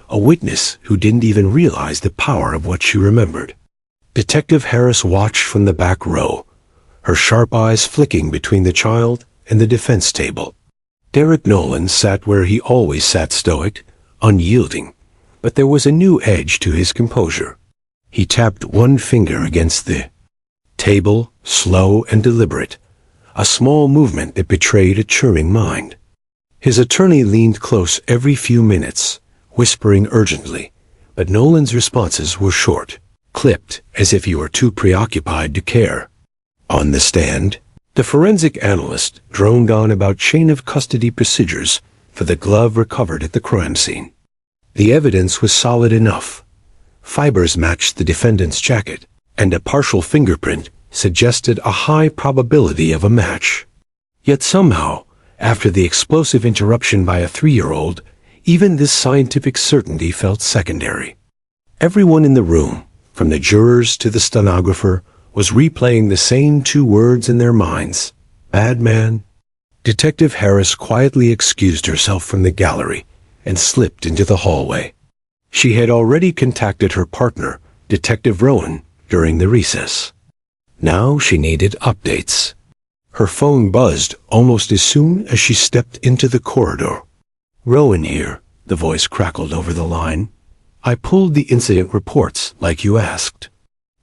A witness who didn't even realize the power of what she remembered. Detective Harris watched from the back row, her sharp eyes flicking between the child and the defense table. Derek Nolan sat where he always sat, stoic, unyielding, but there was a new edge to his composure. He tapped one finger against the table, slow and deliberate, a small movement that betrayed a churning mind. His attorney leaned close every few minutes, whispering urgently, but Nolan's responses were short, clipped as if he were too preoccupied to care. On the stand, the forensic analyst droned on about chain of custody procedures for the glove recovered at the crime scene. The evidence was solid enough. Fibers matched the defendant's jacket, and a partial fingerprint suggested a high probability of a match. Yet somehow, after the explosive interruption by a 3-year-old, even this scientific certainty felt secondary. Everyone in the room, from the jurors to the stenographer, was replaying the same 2 words in their minds. Bad man. Detective Harris quietly excused herself from the gallery and slipped into the hallway. She had already contacted her partner, Detective Rowan, during the recess. Now she needed updates. Her phone buzzed almost as soon as she stepped into the corridor. "Rowan here," the voice crackled over the line. "I pulled the incident reports like you asked.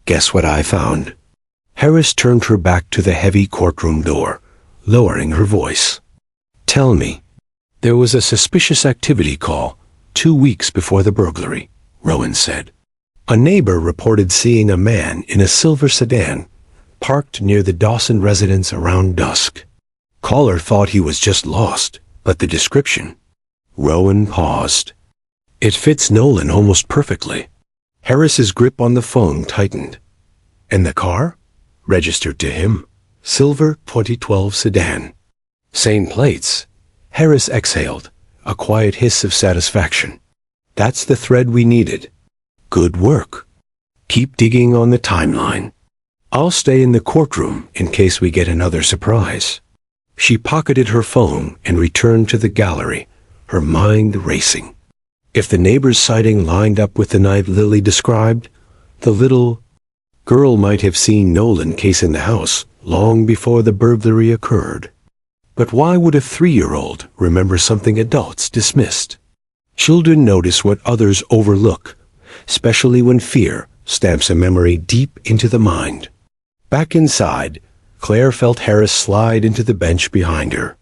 Guess what I found?" Harris turned her back to the heavy courtroom door, lowering her voice. "Tell me." "There was a suspicious activity call 2 weeks before the burglary," Rowan said. "A neighbor reported seeing a man in a silver sedan parked near the Dawson residence around dusk. Caller thought he was just lost, but the description—" Rowan paused. "It fits Nolan almost perfectly." Harris's grip on the phone tightened. "And the car?" "Registered to him. Silver 2012 sedan. Same plates." Harris exhaled, a quiet hiss of satisfaction. "That's the thread we needed." "Good work. Keep digging on the timeline. I'll stay in the courtroom in case we get another surprise." She pocketed her phone and returned to the gallery, her mind racing. If the neighbor's sighting lined up with the night Lily described, the little girl might have seen Nolan casing the house long before the burglary occurred. But why would a 3-year-old remember something adults dismissed? Children notice what others overlook, especially when fear stamps a memory deep into the mind. Back inside, Claire felt Harris slide into the bench behind her.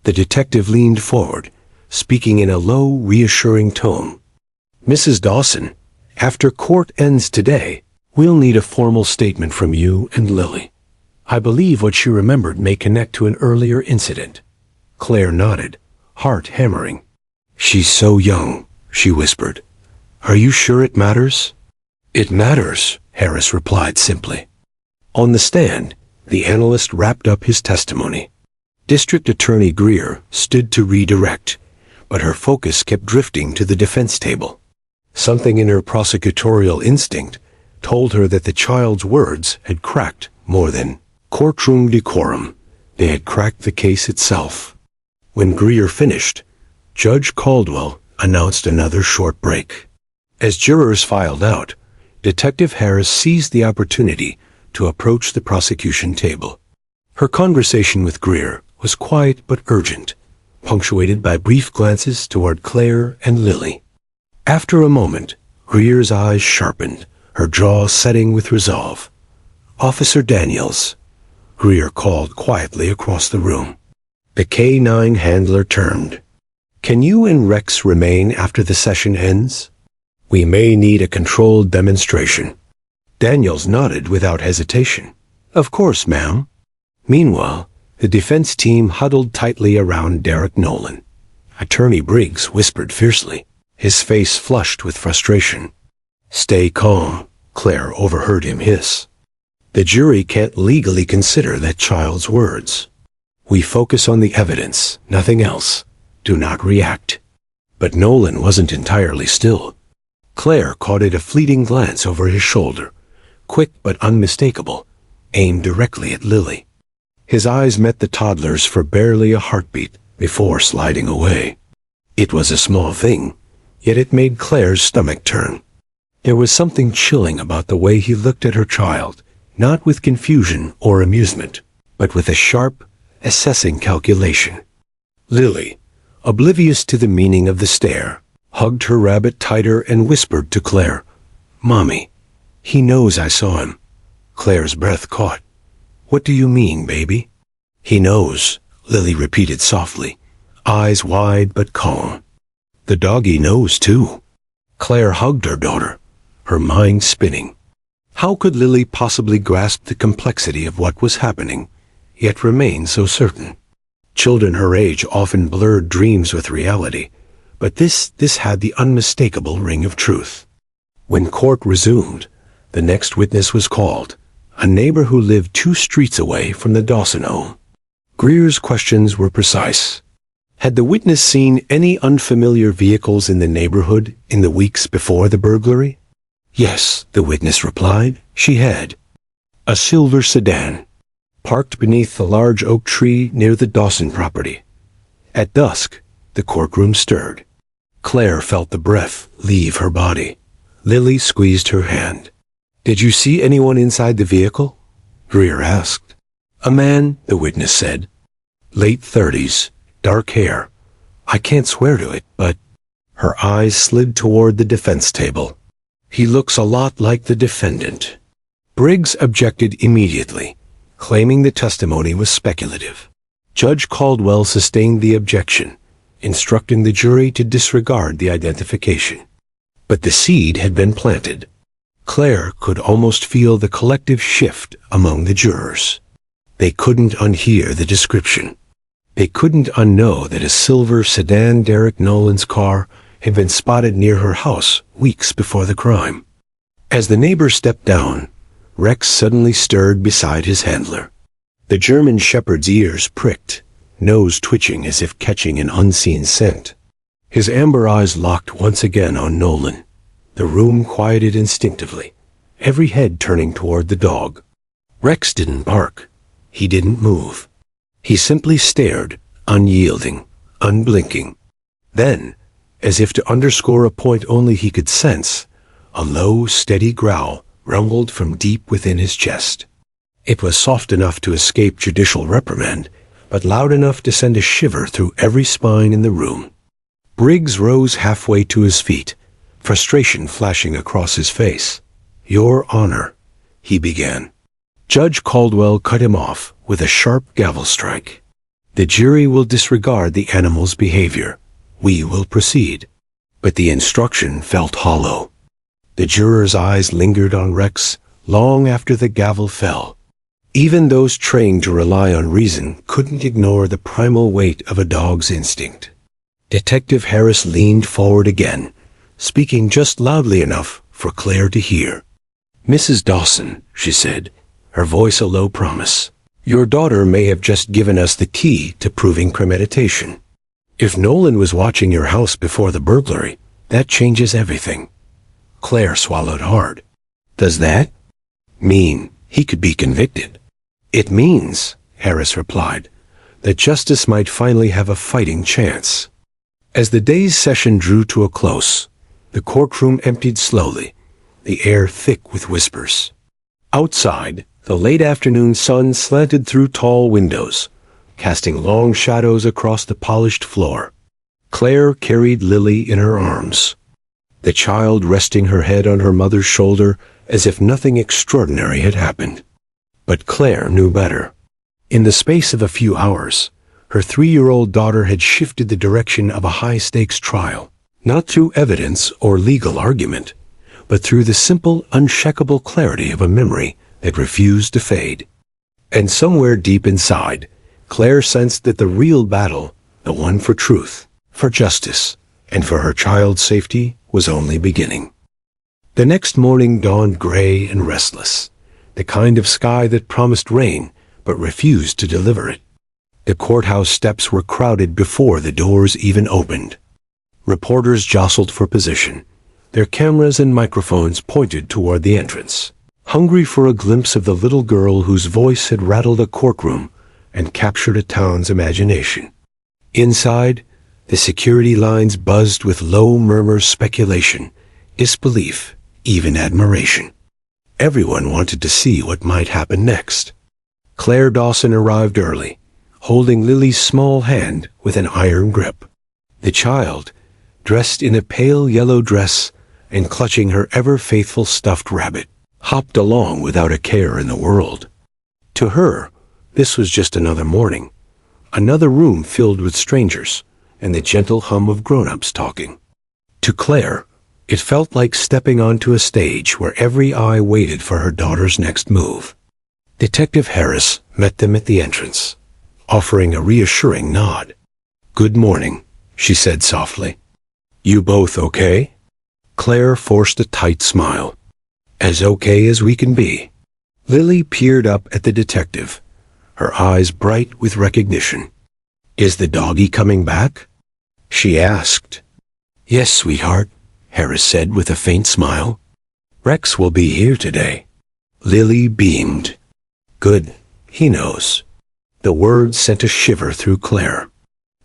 The detective leaned forward, speaking in a low, reassuring tone. "Mrs. Dawson, after court ends today, we'll need a formal statement from you and Lily. I believe what she remembered may connect to an earlier incident." Claire nodded, heart hammering. "She's so young," she whispered. "Are you sure it matters?" "It matters," Harris replied simply. On the stand, the analyst wrapped up his testimony. District Attorney Greer stood to redirect, but her focus kept drifting to the defense table. Something in her prosecutorial instinct told her that the child's words had cracked more than courtroom decorum. They had cracked the case itself. When Greer finished, Judge Caldwell announced another short break. As jurors filed out, Detective Harris seized the opportunity to approach the prosecution table. Her conversation with Greer was quiet but urgent, punctuated by brief glances toward Claire and Lily. After a moment, Greer's eyes sharpened, her jaw setting with resolve. "Officer Daniels," Greer called quietly across the room. The K-9 handler turned. "Can you and Rex remain after the session ends? We may need a controlled demonstration." Daniels nodded without hesitation. "Of course, ma'am." Meanwhile, the defense team huddled tightly around Derek Nolan. Attorney Briggs whispered fiercely, his face flushed with frustration. "Stay calm," Claire overheard him hiss. "The jury can't legally consider that child's words. We focus on the evidence, nothing else. Do not react." But Nolan wasn't entirely still. Claire caught a fleeting glance over his shoulder, quick but unmistakable, aimed directly at Lily. His eyes met the toddler's for barely a heartbeat before sliding away. It was a small thing, yet it made Claire's stomach turn. There was something chilling about the way he looked at her child, not with confusion or amusement, but with a sharp, assessing calculation. Lily, oblivious to the meaning of the stare, hugged her rabbit tighter and whispered to Claire, "Mommy, he knows I saw him." Claire's breath caught. "What do you mean, baby?" "He knows," Lily repeated softly, eyes wide but calm. "The doggy knows, too." Claire hugged her daughter, her mind spinning. How could Lily possibly grasp the complexity of what was happening, yet remain so certain? Children her age often blurred dreams with reality, but this had the unmistakable ring of truth. When court resumed, the next witness was called, a neighbor who lived 2 streets away from the Dawson home. Greer's questions were precise. Had the witness seen any unfamiliar vehicles in the neighborhood in the weeks before the burglary? Yes, the witness replied, she had. A silver sedan, parked beneath the large oak tree near the Dawson property. At dusk, the courtroom stirred. Claire felt the breath leave her body. Lily squeezed her hand. "Did you see anyone inside the vehicle?" Greer asked. "A man," the witness said. "Late 30s, dark hair. I can't swear to it, but—" Her eyes slid toward the defense table. "He looks a lot like the defendant." Briggs objected immediately, claiming the testimony was speculative. Judge Caldwell sustained the objection, instructing the jury to disregard the identification. But the seed had been planted. Claire could almost feel the collective shift among the jurors. They couldn't unhear the description. They couldn't unknow that a silver sedan Derek Nolan's car had been spotted near her house weeks before the crime. As the neighbor stepped down, Rex suddenly stirred beside his handler. The German shepherd's ears pricked, nose twitching as if catching an unseen scent. His amber eyes locked once again on Nolan. The room quieted instinctively, every head turning toward the dog. Rex didn't bark. He didn't move. He simply stared, unyielding, unblinking. Then, as if to underscore a point only he could sense, a low, steady growl rumbled from deep within his chest. It was soft enough to escape judicial reprimand, but loud enough to send a shiver through every spine in the room. Briggs rose halfway to his feet, frustration flashing across his face. "Your Honor," he began. Judge Caldwell cut him off with a sharp gavel strike. "The jury will disregard the animal's behavior. We will proceed." But the instruction felt hollow. The jurors' eyes lingered on Rex long after the gavel fell. Even those trained to rely on reason couldn't ignore the primal weight of a dog's instinct. Detective Harris leaned forward again, speaking just loudly enough for Claire to hear. "Mrs. Dawson," she said, her voice a low promise, "your daughter may have just given us the key to proving premeditation. If Nolan was watching your house before the burglary, that changes everything." Claire swallowed hard. "Does that mean he could be convicted?" "It means," Harris replied, "that justice might finally have a fighting chance." As the day's session drew to a close, the courtroom emptied slowly, the air thick with whispers. Outside, the late afternoon sun slanted through tall windows, casting long shadows across the polished floor. Claire carried Lily in her arms, the child resting her head on her mother's shoulder as if nothing extraordinary had happened. But Claire knew better. In the space of a few hours, her 3-year-old daughter had shifted the direction of a high-stakes trial, not through evidence or legal argument, but through the simple, unshakable clarity of a memory that refused to fade. And somewhere deep inside, Claire sensed that the real battle, the one for truth, for justice, and for her child's safety, was only beginning. The next morning dawned gray and restless, the kind of sky that promised rain but refused to deliver it. The courthouse steps were crowded before the doors even opened. Reporters jostled for position, their cameras and microphones pointed toward the entrance, hungry for a glimpse of the little girl whose voice had rattled a courtroom and captured a town's imagination. Inside, the security lines buzzed with low murmurs, speculation, disbelief, even admiration. Everyone wanted to see what might happen next. Claire Dawson arrived early, holding Lily's small hand with an iron grip. The child, dressed in a pale yellow dress and clutching her ever-faithful stuffed rabbit, hopped along without a care in the world. To her, this was just another morning, another room filled with strangers, and the gentle hum of grown-ups talking. To Claire, it felt like stepping onto a stage where every eye waited for her daughter's next move. Detective Harris met them at the entrance, offering a reassuring nod. "Good morning," she said softly. "You both okay?" Claire forced a tight smile. "As okay as we can be." Lily peered up at the detective, her eyes bright with recognition. "Is the doggy coming back?" she asked. "Yes, sweetheart," Harris said with a faint smile. "Rex will be here today." Lily beamed. "Good, he knows." The words sent a shiver through Claire.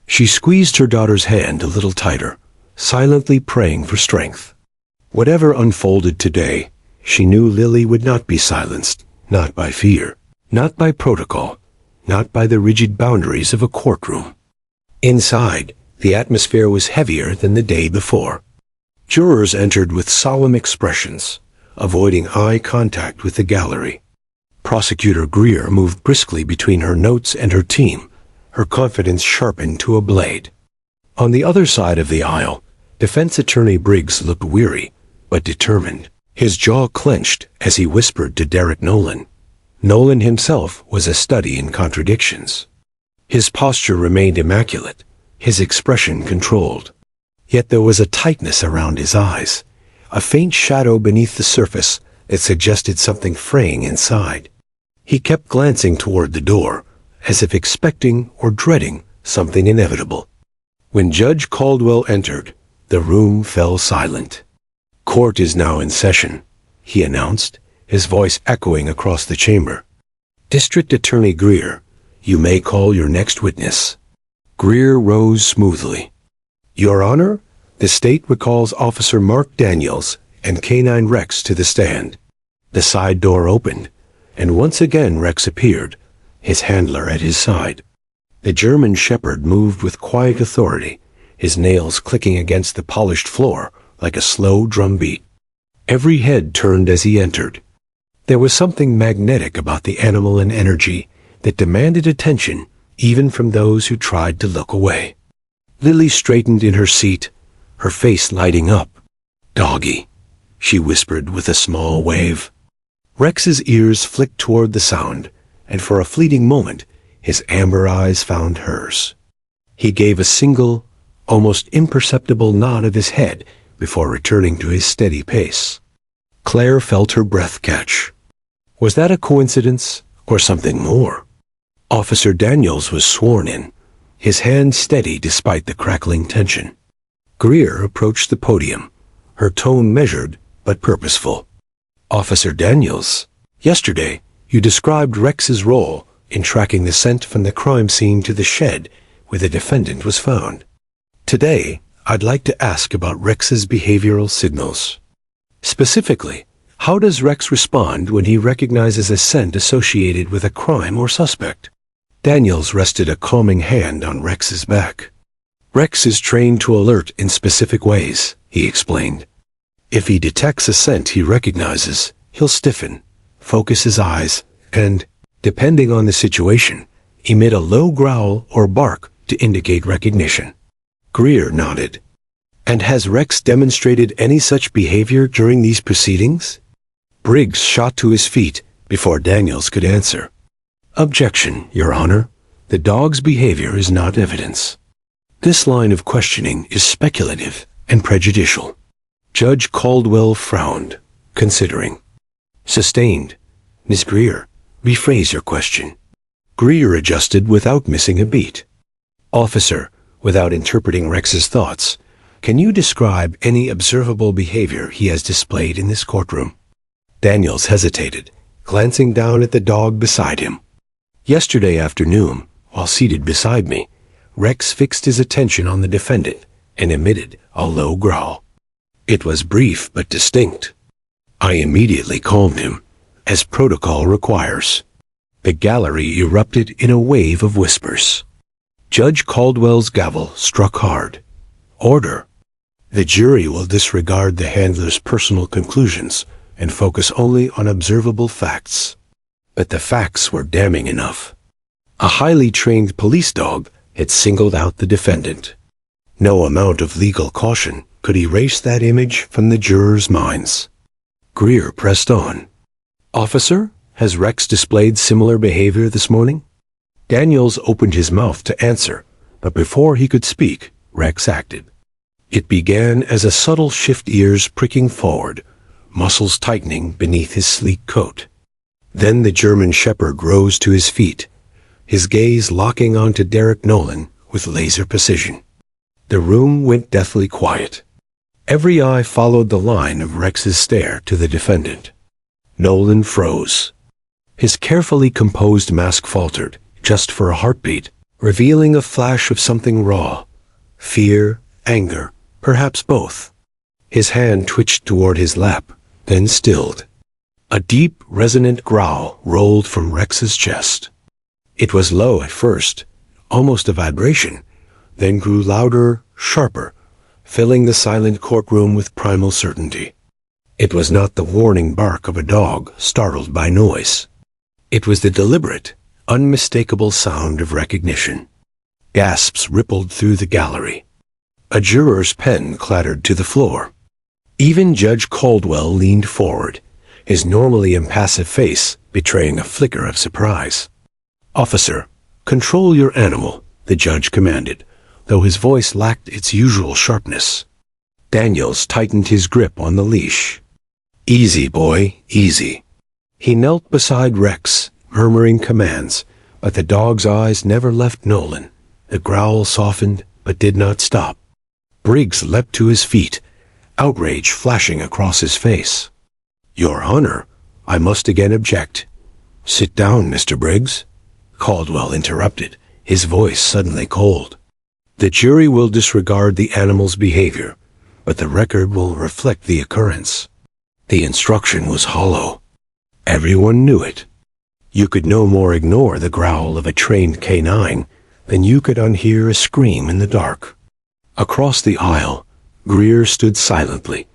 She squeezed her daughter's hand a little tighter, silently praying for strength. Whatever unfolded today, she knew Lily would not be silenced, not by fear, not by protocol, not by the rigid boundaries of a courtroom. Inside, the atmosphere was heavier than the day before. Jurors entered with solemn expressions, avoiding eye contact with the gallery. Prosecutor Greer moved briskly between her notes and her team, her confidence sharpened to a blade. On the other side of the aisle, defense attorney Briggs looked weary, but determined. His jaw clenched as he whispered to Derek Nolan. Nolan himself was a study in contradictions. His posture remained immaculate, his expression controlled. Yet there was a tightness around his eyes, a faint shadow beneath the surface that suggested something fraying inside. He kept glancing toward the door, as if expecting or dreading something inevitable. When Judge Caldwell entered, the room fell silent. "Court is now in session," he announced, his voice echoing across the chamber. "District Attorney Greer, You may call your next witness." Greer rose smoothly. "Your Honor, the state recalls Officer Mark Daniels and Canine Rex to the stand." The side door opened, and once again Rex appeared, his handler at his side. The German shepherd moved with quiet authority, his nails clicking against the polished floor like a slow drum beat. Every head turned as he entered. There was something magnetic about the animal and energy that demanded attention even from those who tried to look away. Lily straightened in her seat, her face lighting up. "Doggy," she whispered with a small wave. Rex's ears flicked toward the sound, and for a fleeting moment, his amber eyes found hers. He gave a single, almost imperceptible nod of his head before returning to his steady pace. Claire felt her breath catch. Was that a coincidence or something more? Officer Daniels was sworn in, his hand steady despite the crackling tension. Greer approached the podium, her tone measured but purposeful. "Officer Daniels, yesterday you described Rex's role in tracking the scent from the crime scene to the shed where the defendant was found. Today, I'd like to ask about Rex's behavioral signals. Specifically, how does Rex respond when he recognizes a scent associated with a crime or suspect?" Daniels rested a calming hand on Rex's back. "Rex is trained to alert in specific ways," he explained. "If he detects a scent he recognizes, he'll stiffen, focus his eyes, and, depending on the situation, emit a low growl or bark to indicate recognition." Greer nodded. "And has Rex demonstrated any such behavior during these proceedings?" Briggs shot to his feet before Daniels could answer. "Objection, Your Honor. The dog's behavior is not evidence. This line of questioning is speculative and prejudicial." Judge Caldwell frowned, considering. "Sustained. Miss Greer, rephrase your question." Greer adjusted without missing a beat. "Officer, without interpreting Rex's thoughts, can you describe any observable behavior he has displayed in this courtroom?" Daniels hesitated, glancing down at the dog beside him. "Yesterday afternoon, while seated beside me, Rex fixed his attention on the defendant and emitted a low growl. It was brief but distinct. I immediately calmed him, as protocol requires." The gallery erupted in a wave of whispers. Judge Caldwell's gavel struck hard. "Order. The jury will disregard the handler's personal conclusions and focus only on observable facts." But the facts were damning enough. A highly trained police dog had singled out the defendant. No amount of legal caution could erase that image from the jurors' minds. Greer pressed on. "Officer, has Rex displayed similar behavior this morning?" Daniels opened his mouth to answer, but before he could speak, Rex acted. It began as a subtle shift, ears pricking forward, muscles tightening beneath his sleek coat. Then the German shepherd rose to his feet, his gaze locking onto Derek Nolan with laser precision. The room went deathly quiet. Every eye followed the line of Rex's stare to the defendant. Nolan froze. His carefully composed mask faltered, just for a heartbeat, revealing a flash of something raw. Fear, anger, perhaps both. His hand twitched toward his lap, then stilled. A deep, resonant growl rolled from Rex's chest. It was low at first, almost a vibration, then grew louder, sharper, filling the silent courtroom with primal certainty. It was not the warning bark of a dog startled by noise. It was the deliberate, unmistakable sound of recognition. Gasps rippled through the gallery. A juror's pen clattered to the floor. Even Judge Caldwell leaned forward, his normally impassive face betraying a flicker of surprise. "Officer, control your animal," the judge commanded, though his voice lacked its usual sharpness. Daniels tightened his grip on the leash. "Easy, boy, easy." He knelt beside Rex, murmuring commands, but the dog's eyes never left Nolan. The growl softened, but did not stop. Briggs leapt to his feet, outrage flashing across his face. "Your Honor, I must again object." "Sit down, Mr. Briggs." Caldwell interrupted, his voice suddenly cold. "The jury will disregard the animal's behavior, but the record will reflect the occurrence." The instruction was hollow. Everyone knew it. You could no more ignore the growl of a trained canine than you could unhear a scream in the dark. Across the aisle, Greer stood silently,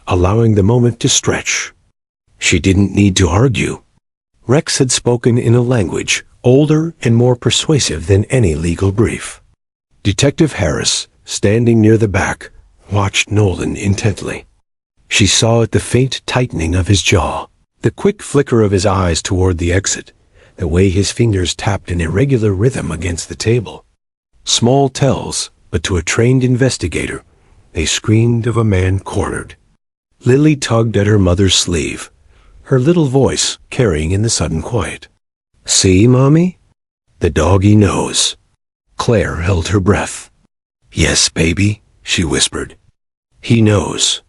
allowing the moment to stretch. She didn't need to argue. Rex had spoken in a language older and more persuasive than any legal brief. Detective Harris, standing near the back, watched Nolan intently. She saw at the faint tightening of his jaw, the quick flicker of his eyes toward the exit, the way his fingers tapped an irregular rhythm against the table. Small tells, but to a trained investigator, they screamed of a man cornered. Lily tugged at her mother's sleeve, her little voice carrying in the sudden quiet. "See, Mommy? The doggy knows." Claire held her breath. "Yes, baby," she whispered. "He knows."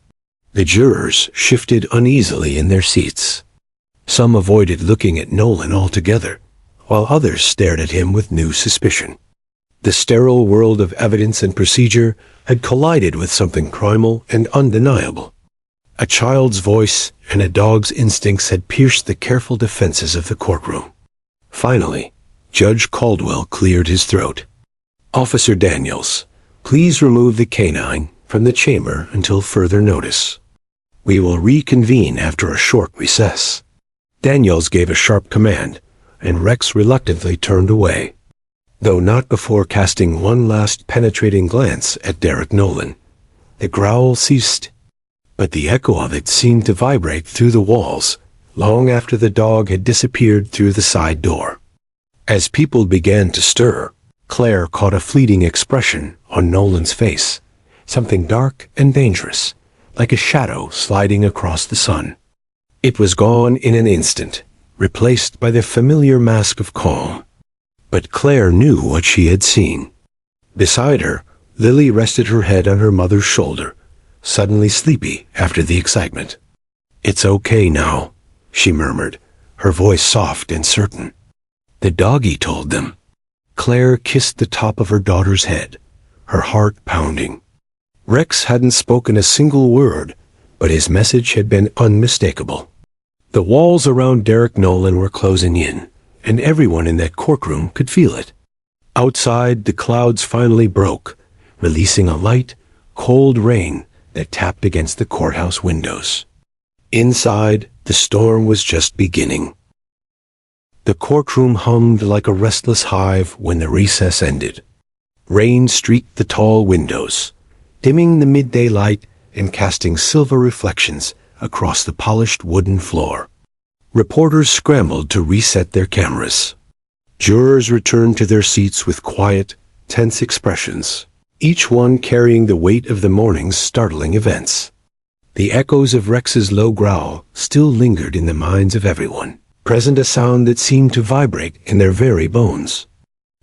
The jurors shifted uneasily in their seats. Some avoided looking at Nolan altogether, while others stared at him with new suspicion. The sterile world of evidence and procedure had collided with something primal and undeniable. A child's voice and a dog's instincts had pierced the careful defenses of the courtroom. Finally, Judge Caldwell cleared his throat. "Officer Daniels, please remove the canine from the chamber until further notice. We will reconvene after a short recess." Daniels gave a sharp command, and Rex reluctantly turned away, though not before casting one last penetrating glance at Derek Nolan. The growl ceased, but the echo of it seemed to vibrate through the walls long after the dog had disappeared through the side door. As people began to stir, Claire caught a fleeting expression on Nolan's face, something dark and dangerous, like a shadow sliding across the sun. It was gone in an instant, replaced by the familiar mask of calm. But Claire knew what she had seen. Beside her, Lily rested her head on her mother's shoulder, suddenly sleepy after the excitement. "It's okay now," she murmured, her voice soft and certain. "The doggy told them." Claire kissed the top of her daughter's head, her heart pounding. Rex hadn't spoken a single word, but his message had been unmistakable. The walls around Derek Nolan were closing in, and everyone in that courtroom could feel it. Outside, the clouds finally broke, releasing a light, cold rain that tapped against the courthouse windows. Inside, the storm was just beginning. The courtroom hummed like a restless hive when the recess ended. Rain streaked the tall windows, dimming the midday light and casting silver reflections across the polished wooden floor. Reporters scrambled to reset their cameras. Jurors returned to their seats with quiet, tense expressions, each one carrying the weight of the morning's startling events. The echoes of Rex's low growl still lingered in the minds of everyone, present, a sound that seemed to vibrate in their very bones.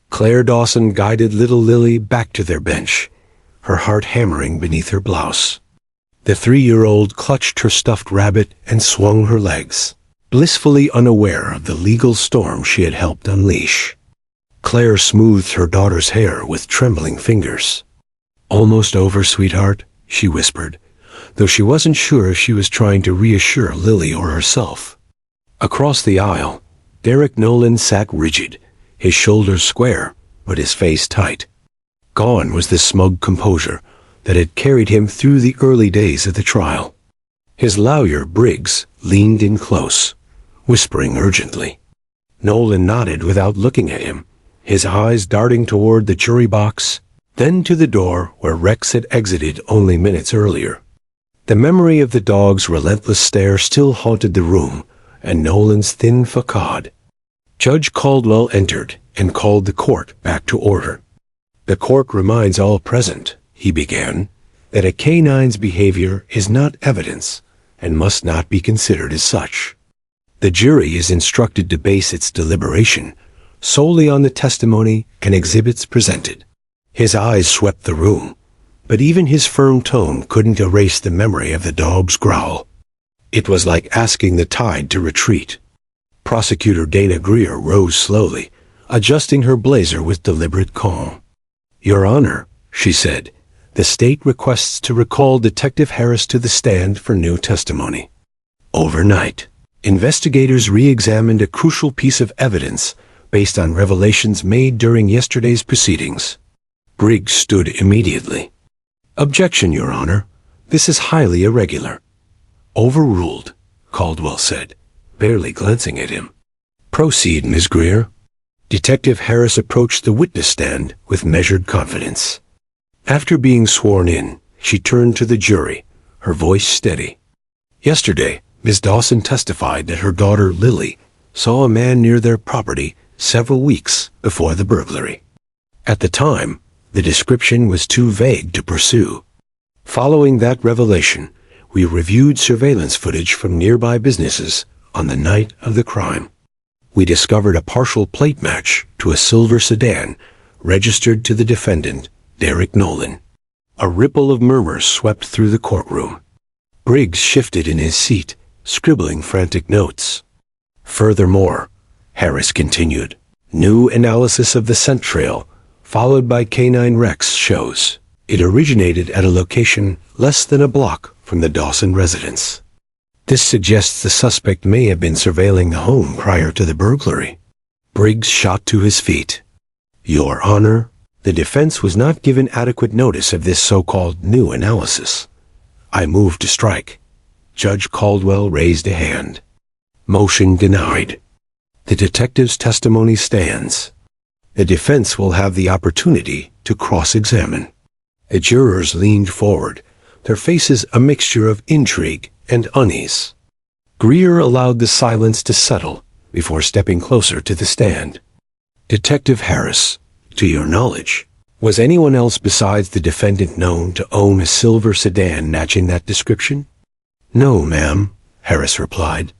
Claire Dawson guided little Lily back to their bench, her heart hammering beneath her blouse. The 3-year-old clutched her stuffed rabbit and swung her legs, blissfully unaware of the legal storm she had helped unleash. Claire smoothed her daughter's hair with trembling fingers. "Almost over, sweetheart," she whispered, though she wasn't sure if she was trying to reassure Lily or herself. Across the aisle, Derek Nolan sat rigid, his shoulders square, but his face tight. Gone was the smug composure that had carried him through the early days of the trial. His lawyer, Briggs, leaned in close, whispering urgently. Nolan nodded without looking at him, his eyes darting toward the jury box, then to the door where Rex had exited only minutes earlier. The memory of the dog's relentless stare still haunted the room, and Nolan's thin facade. Judge Caldwell entered and called the court back to order. "The court reminds all present," he began, "that a canine's behavior is not evidence and must not be considered as such. The jury is instructed to base its deliberation solely on the testimony and exhibits presented." His eyes swept the room, but even his firm tone couldn't erase the memory of the dog's growl. It was like asking the tide to retreat. Prosecutor Dana Greer rose slowly, adjusting her blazer with deliberate calm. "Your Honor," she said, "the state requests to recall Detective Harris to the stand for new testimony." Overnight, investigators re-examined a crucial piece of evidence based on revelations made during yesterday's proceedings. Briggs stood immediately. "Objection, Your Honor. This is highly irregular." "Overruled," Caldwell said, barely glancing at him. "Proceed, Ms. Greer." Detective Harris approached the witness stand with measured confidence. After being sworn in, she turned to the jury, her voice steady. "Yesterday, Ms. Dawson testified that her daughter Lily saw a man near their property several weeks before the burglary. At the time, the description was too vague to pursue. Following that revelation, we reviewed surveillance footage from nearby businesses on the night of the crime. We discovered a partial plate match to a silver sedan registered to the defendant, Derek Nolan. A ripple of murmurs swept through the courtroom. Briggs shifted in his seat, scribbling frantic notes. "Furthermore," Harris continued, "new analysis of the scent trail, followed by canine Rex, shows it originated at a location less than a block from the Dawson residence. This suggests the suspect may have been surveilling the home prior to the burglary." Briggs shot to his feet. "Your Honor, the defense was not given adequate notice of this so-called new analysis. I move to strike." Judge Caldwell raised a hand. "Motion denied. The detective's testimony stands. The defense will have the opportunity to cross-examine." The jurors leaned forward, their faces a mixture of intrigue and unease. Greer allowed the silence to settle before stepping closer to the stand. "Detective Harris, to your knowledge, was anyone else besides the defendant known to own a silver sedan matching that description?" "No, ma'am," Harris replied.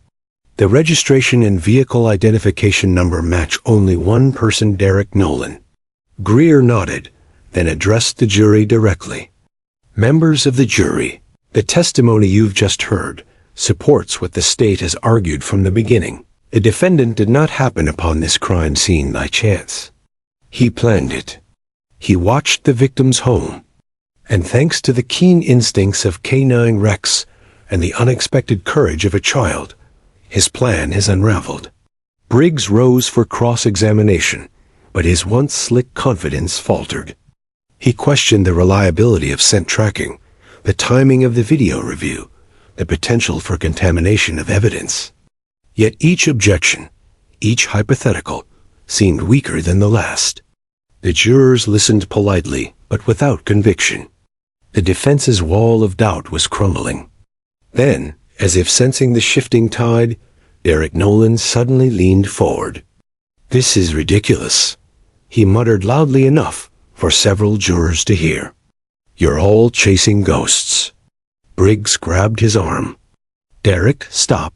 "The registration and vehicle identification number match only one person, Derek Nolan." Greer nodded, then addressed the jury directly. "Members of the jury, the testimony you've just heard supports what the state has argued from the beginning. The defendant did not happen upon this crime scene by chance. He planned it. He watched the victim's home. And thanks to the keen instincts of canine Rex and the unexpected courage of a child, his plan has unraveled." Briggs rose for cross-examination, but his once slick confidence faltered. He questioned the reliability of scent tracking, the timing of the video review, the potential for contamination of evidence. Yet each objection, each hypothetical, seemed weaker than the last. The jurors listened politely, but without conviction. The defense's wall of doubt was crumbling. Then, as if sensing the shifting tide, Derek Nolan suddenly leaned forward. "This is ridiculous," he muttered loudly enough for several jurors to hear. "You're all chasing ghosts." Briggs grabbed his arm. "Derek, stop."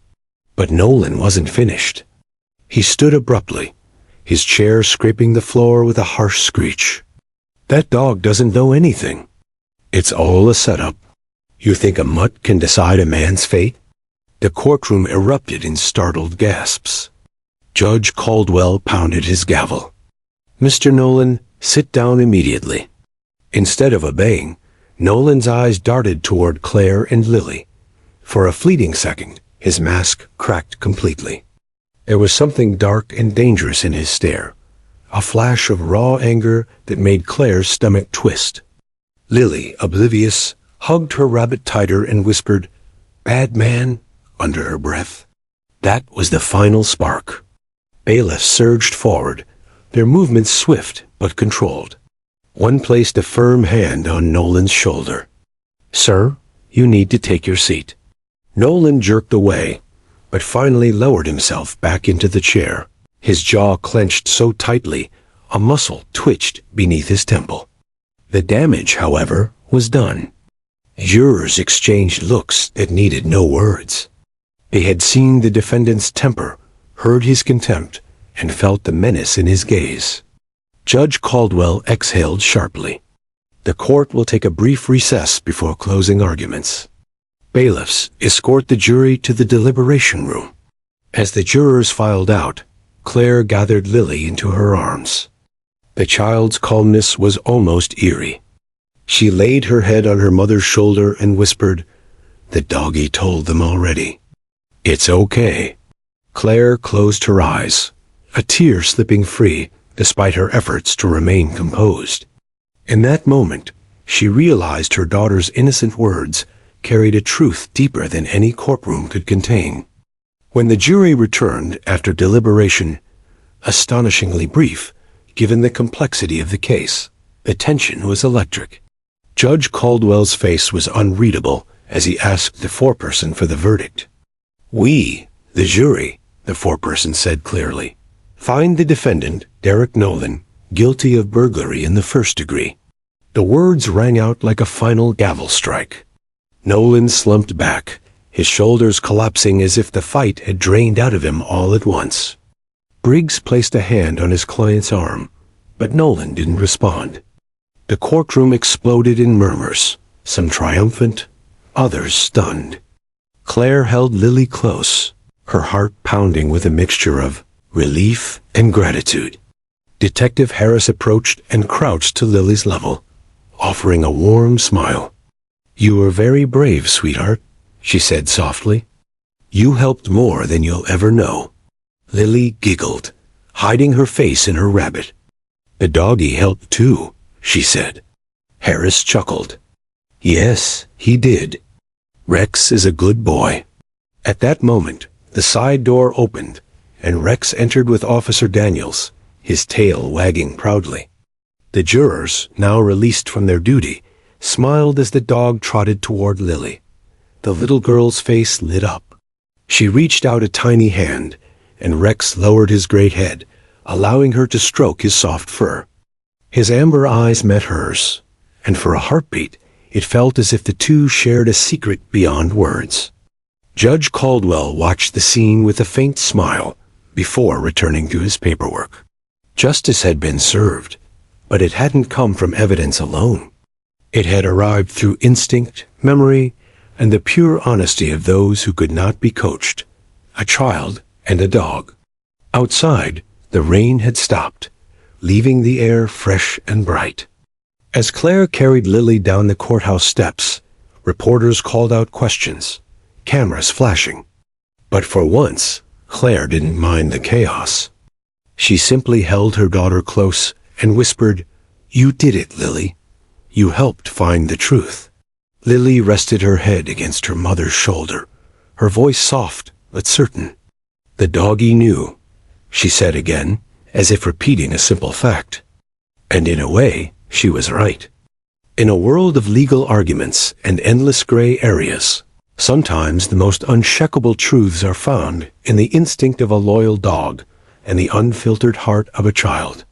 But Nolan wasn't finished. He stood abruptly, his chair scraping the floor with a harsh screech. "That dog doesn't know anything. It's all a setup. You think a mutt can decide a man's fate?" The courtroom erupted in startled gasps. Judge Caldwell pounded his gavel. "Mr. Nolan, sit down immediately." Instead of obeying, Nolan's eyes darted toward Claire and Lily. For a fleeting second, his mask cracked completely. There was something dark and dangerous in his stare, a flash of raw anger that made Claire's stomach twist. Lily, oblivious, hugged her rabbit tighter and whispered, "Bad man," under her breath. That was the final spark. Bailiffs surged forward, their movements swift but controlled. One placed a firm hand on Nolan's shoulder. "Sir, you need to take your seat." Nolan jerked away, but finally lowered himself back into the chair. His jaw clenched so tightly, a muscle twitched beneath his temple. The damage, however, was done. Jurors exchanged looks that needed no words. They had seen the defendant's temper, heard his contempt, and felt the menace in his gaze. Judge Caldwell exhaled sharply. "The court will take a brief recess before closing arguments. Bailiffs, escort the jury to the deliberation room." As the jurors filed out, Claire gathered Lily into her arms. The child's calmness was almost eerie. She laid her head on her mother's shoulder and whispered, "The doggy told them already. It's okay." Claire closed her eyes, a tear slipping free despite her efforts to remain composed. In that moment, she realized her daughter's innocent words carried a truth deeper than any courtroom could contain. When the jury returned after deliberation, astonishingly brief, given the complexity of the case, the tension was electric. Judge Caldwell's face was unreadable as he asked the foreperson for the verdict. "We, the jury," the foreperson said clearly, "find the defendant, Derek Nolan, guilty of burglary in the first degree." The words rang out like a final gavel strike. Nolan slumped back, his shoulders collapsing as if the fight had drained out of him all at once. Briggs placed a hand on his client's arm, but Nolan didn't respond. The courtroom exploded in murmurs, some triumphant, others stunned. Claire held Lily close, her heart pounding with a mixture of relief and gratitude. Detective Harris approached and crouched to Lily's level, offering a warm smile. "You were very brave, sweetheart," she said softly. "You helped more than you'll ever know." Lily giggled, hiding her face in her rabbit. "The doggy helped too," she said. Harris chuckled. "Yes, he did. Rex is a good boy." At that moment, the side door opened, and Rex entered with Officer Daniels, his tail wagging proudly. The jurors, now released from their duty, smiled as the dog trotted toward Lily. The little girl's face lit up. She reached out a tiny hand, and Rex lowered his great head, allowing her to stroke his soft fur. His amber eyes met hers, and for a heartbeat, it felt as if the two shared a secret beyond words. Judge Caldwell watched the scene with a faint smile before returning to his paperwork. Justice had been served, but it hadn't come from evidence alone. It had arrived through instinct, memory, and the pure honesty of those who could not be coached, a child and a dog. Outside, the rain had stopped, leaving the air fresh and bright. As Claire carried Lily down the courthouse steps, reporters called out questions, cameras flashing. But for once, Claire didn't mind the chaos. She simply held her daughter close and whispered, "You did it, Lily. You helped find the truth." Lily rested her head against her mother's shoulder, her voice soft but certain. "The doggy knew," she said again, as if repeating a simple fact. And in a way, she was right. In a world of legal arguments and endless gray areas, sometimes the most unshakable truths are found in the instinct of a loyal dog and the unfiltered heart of a child.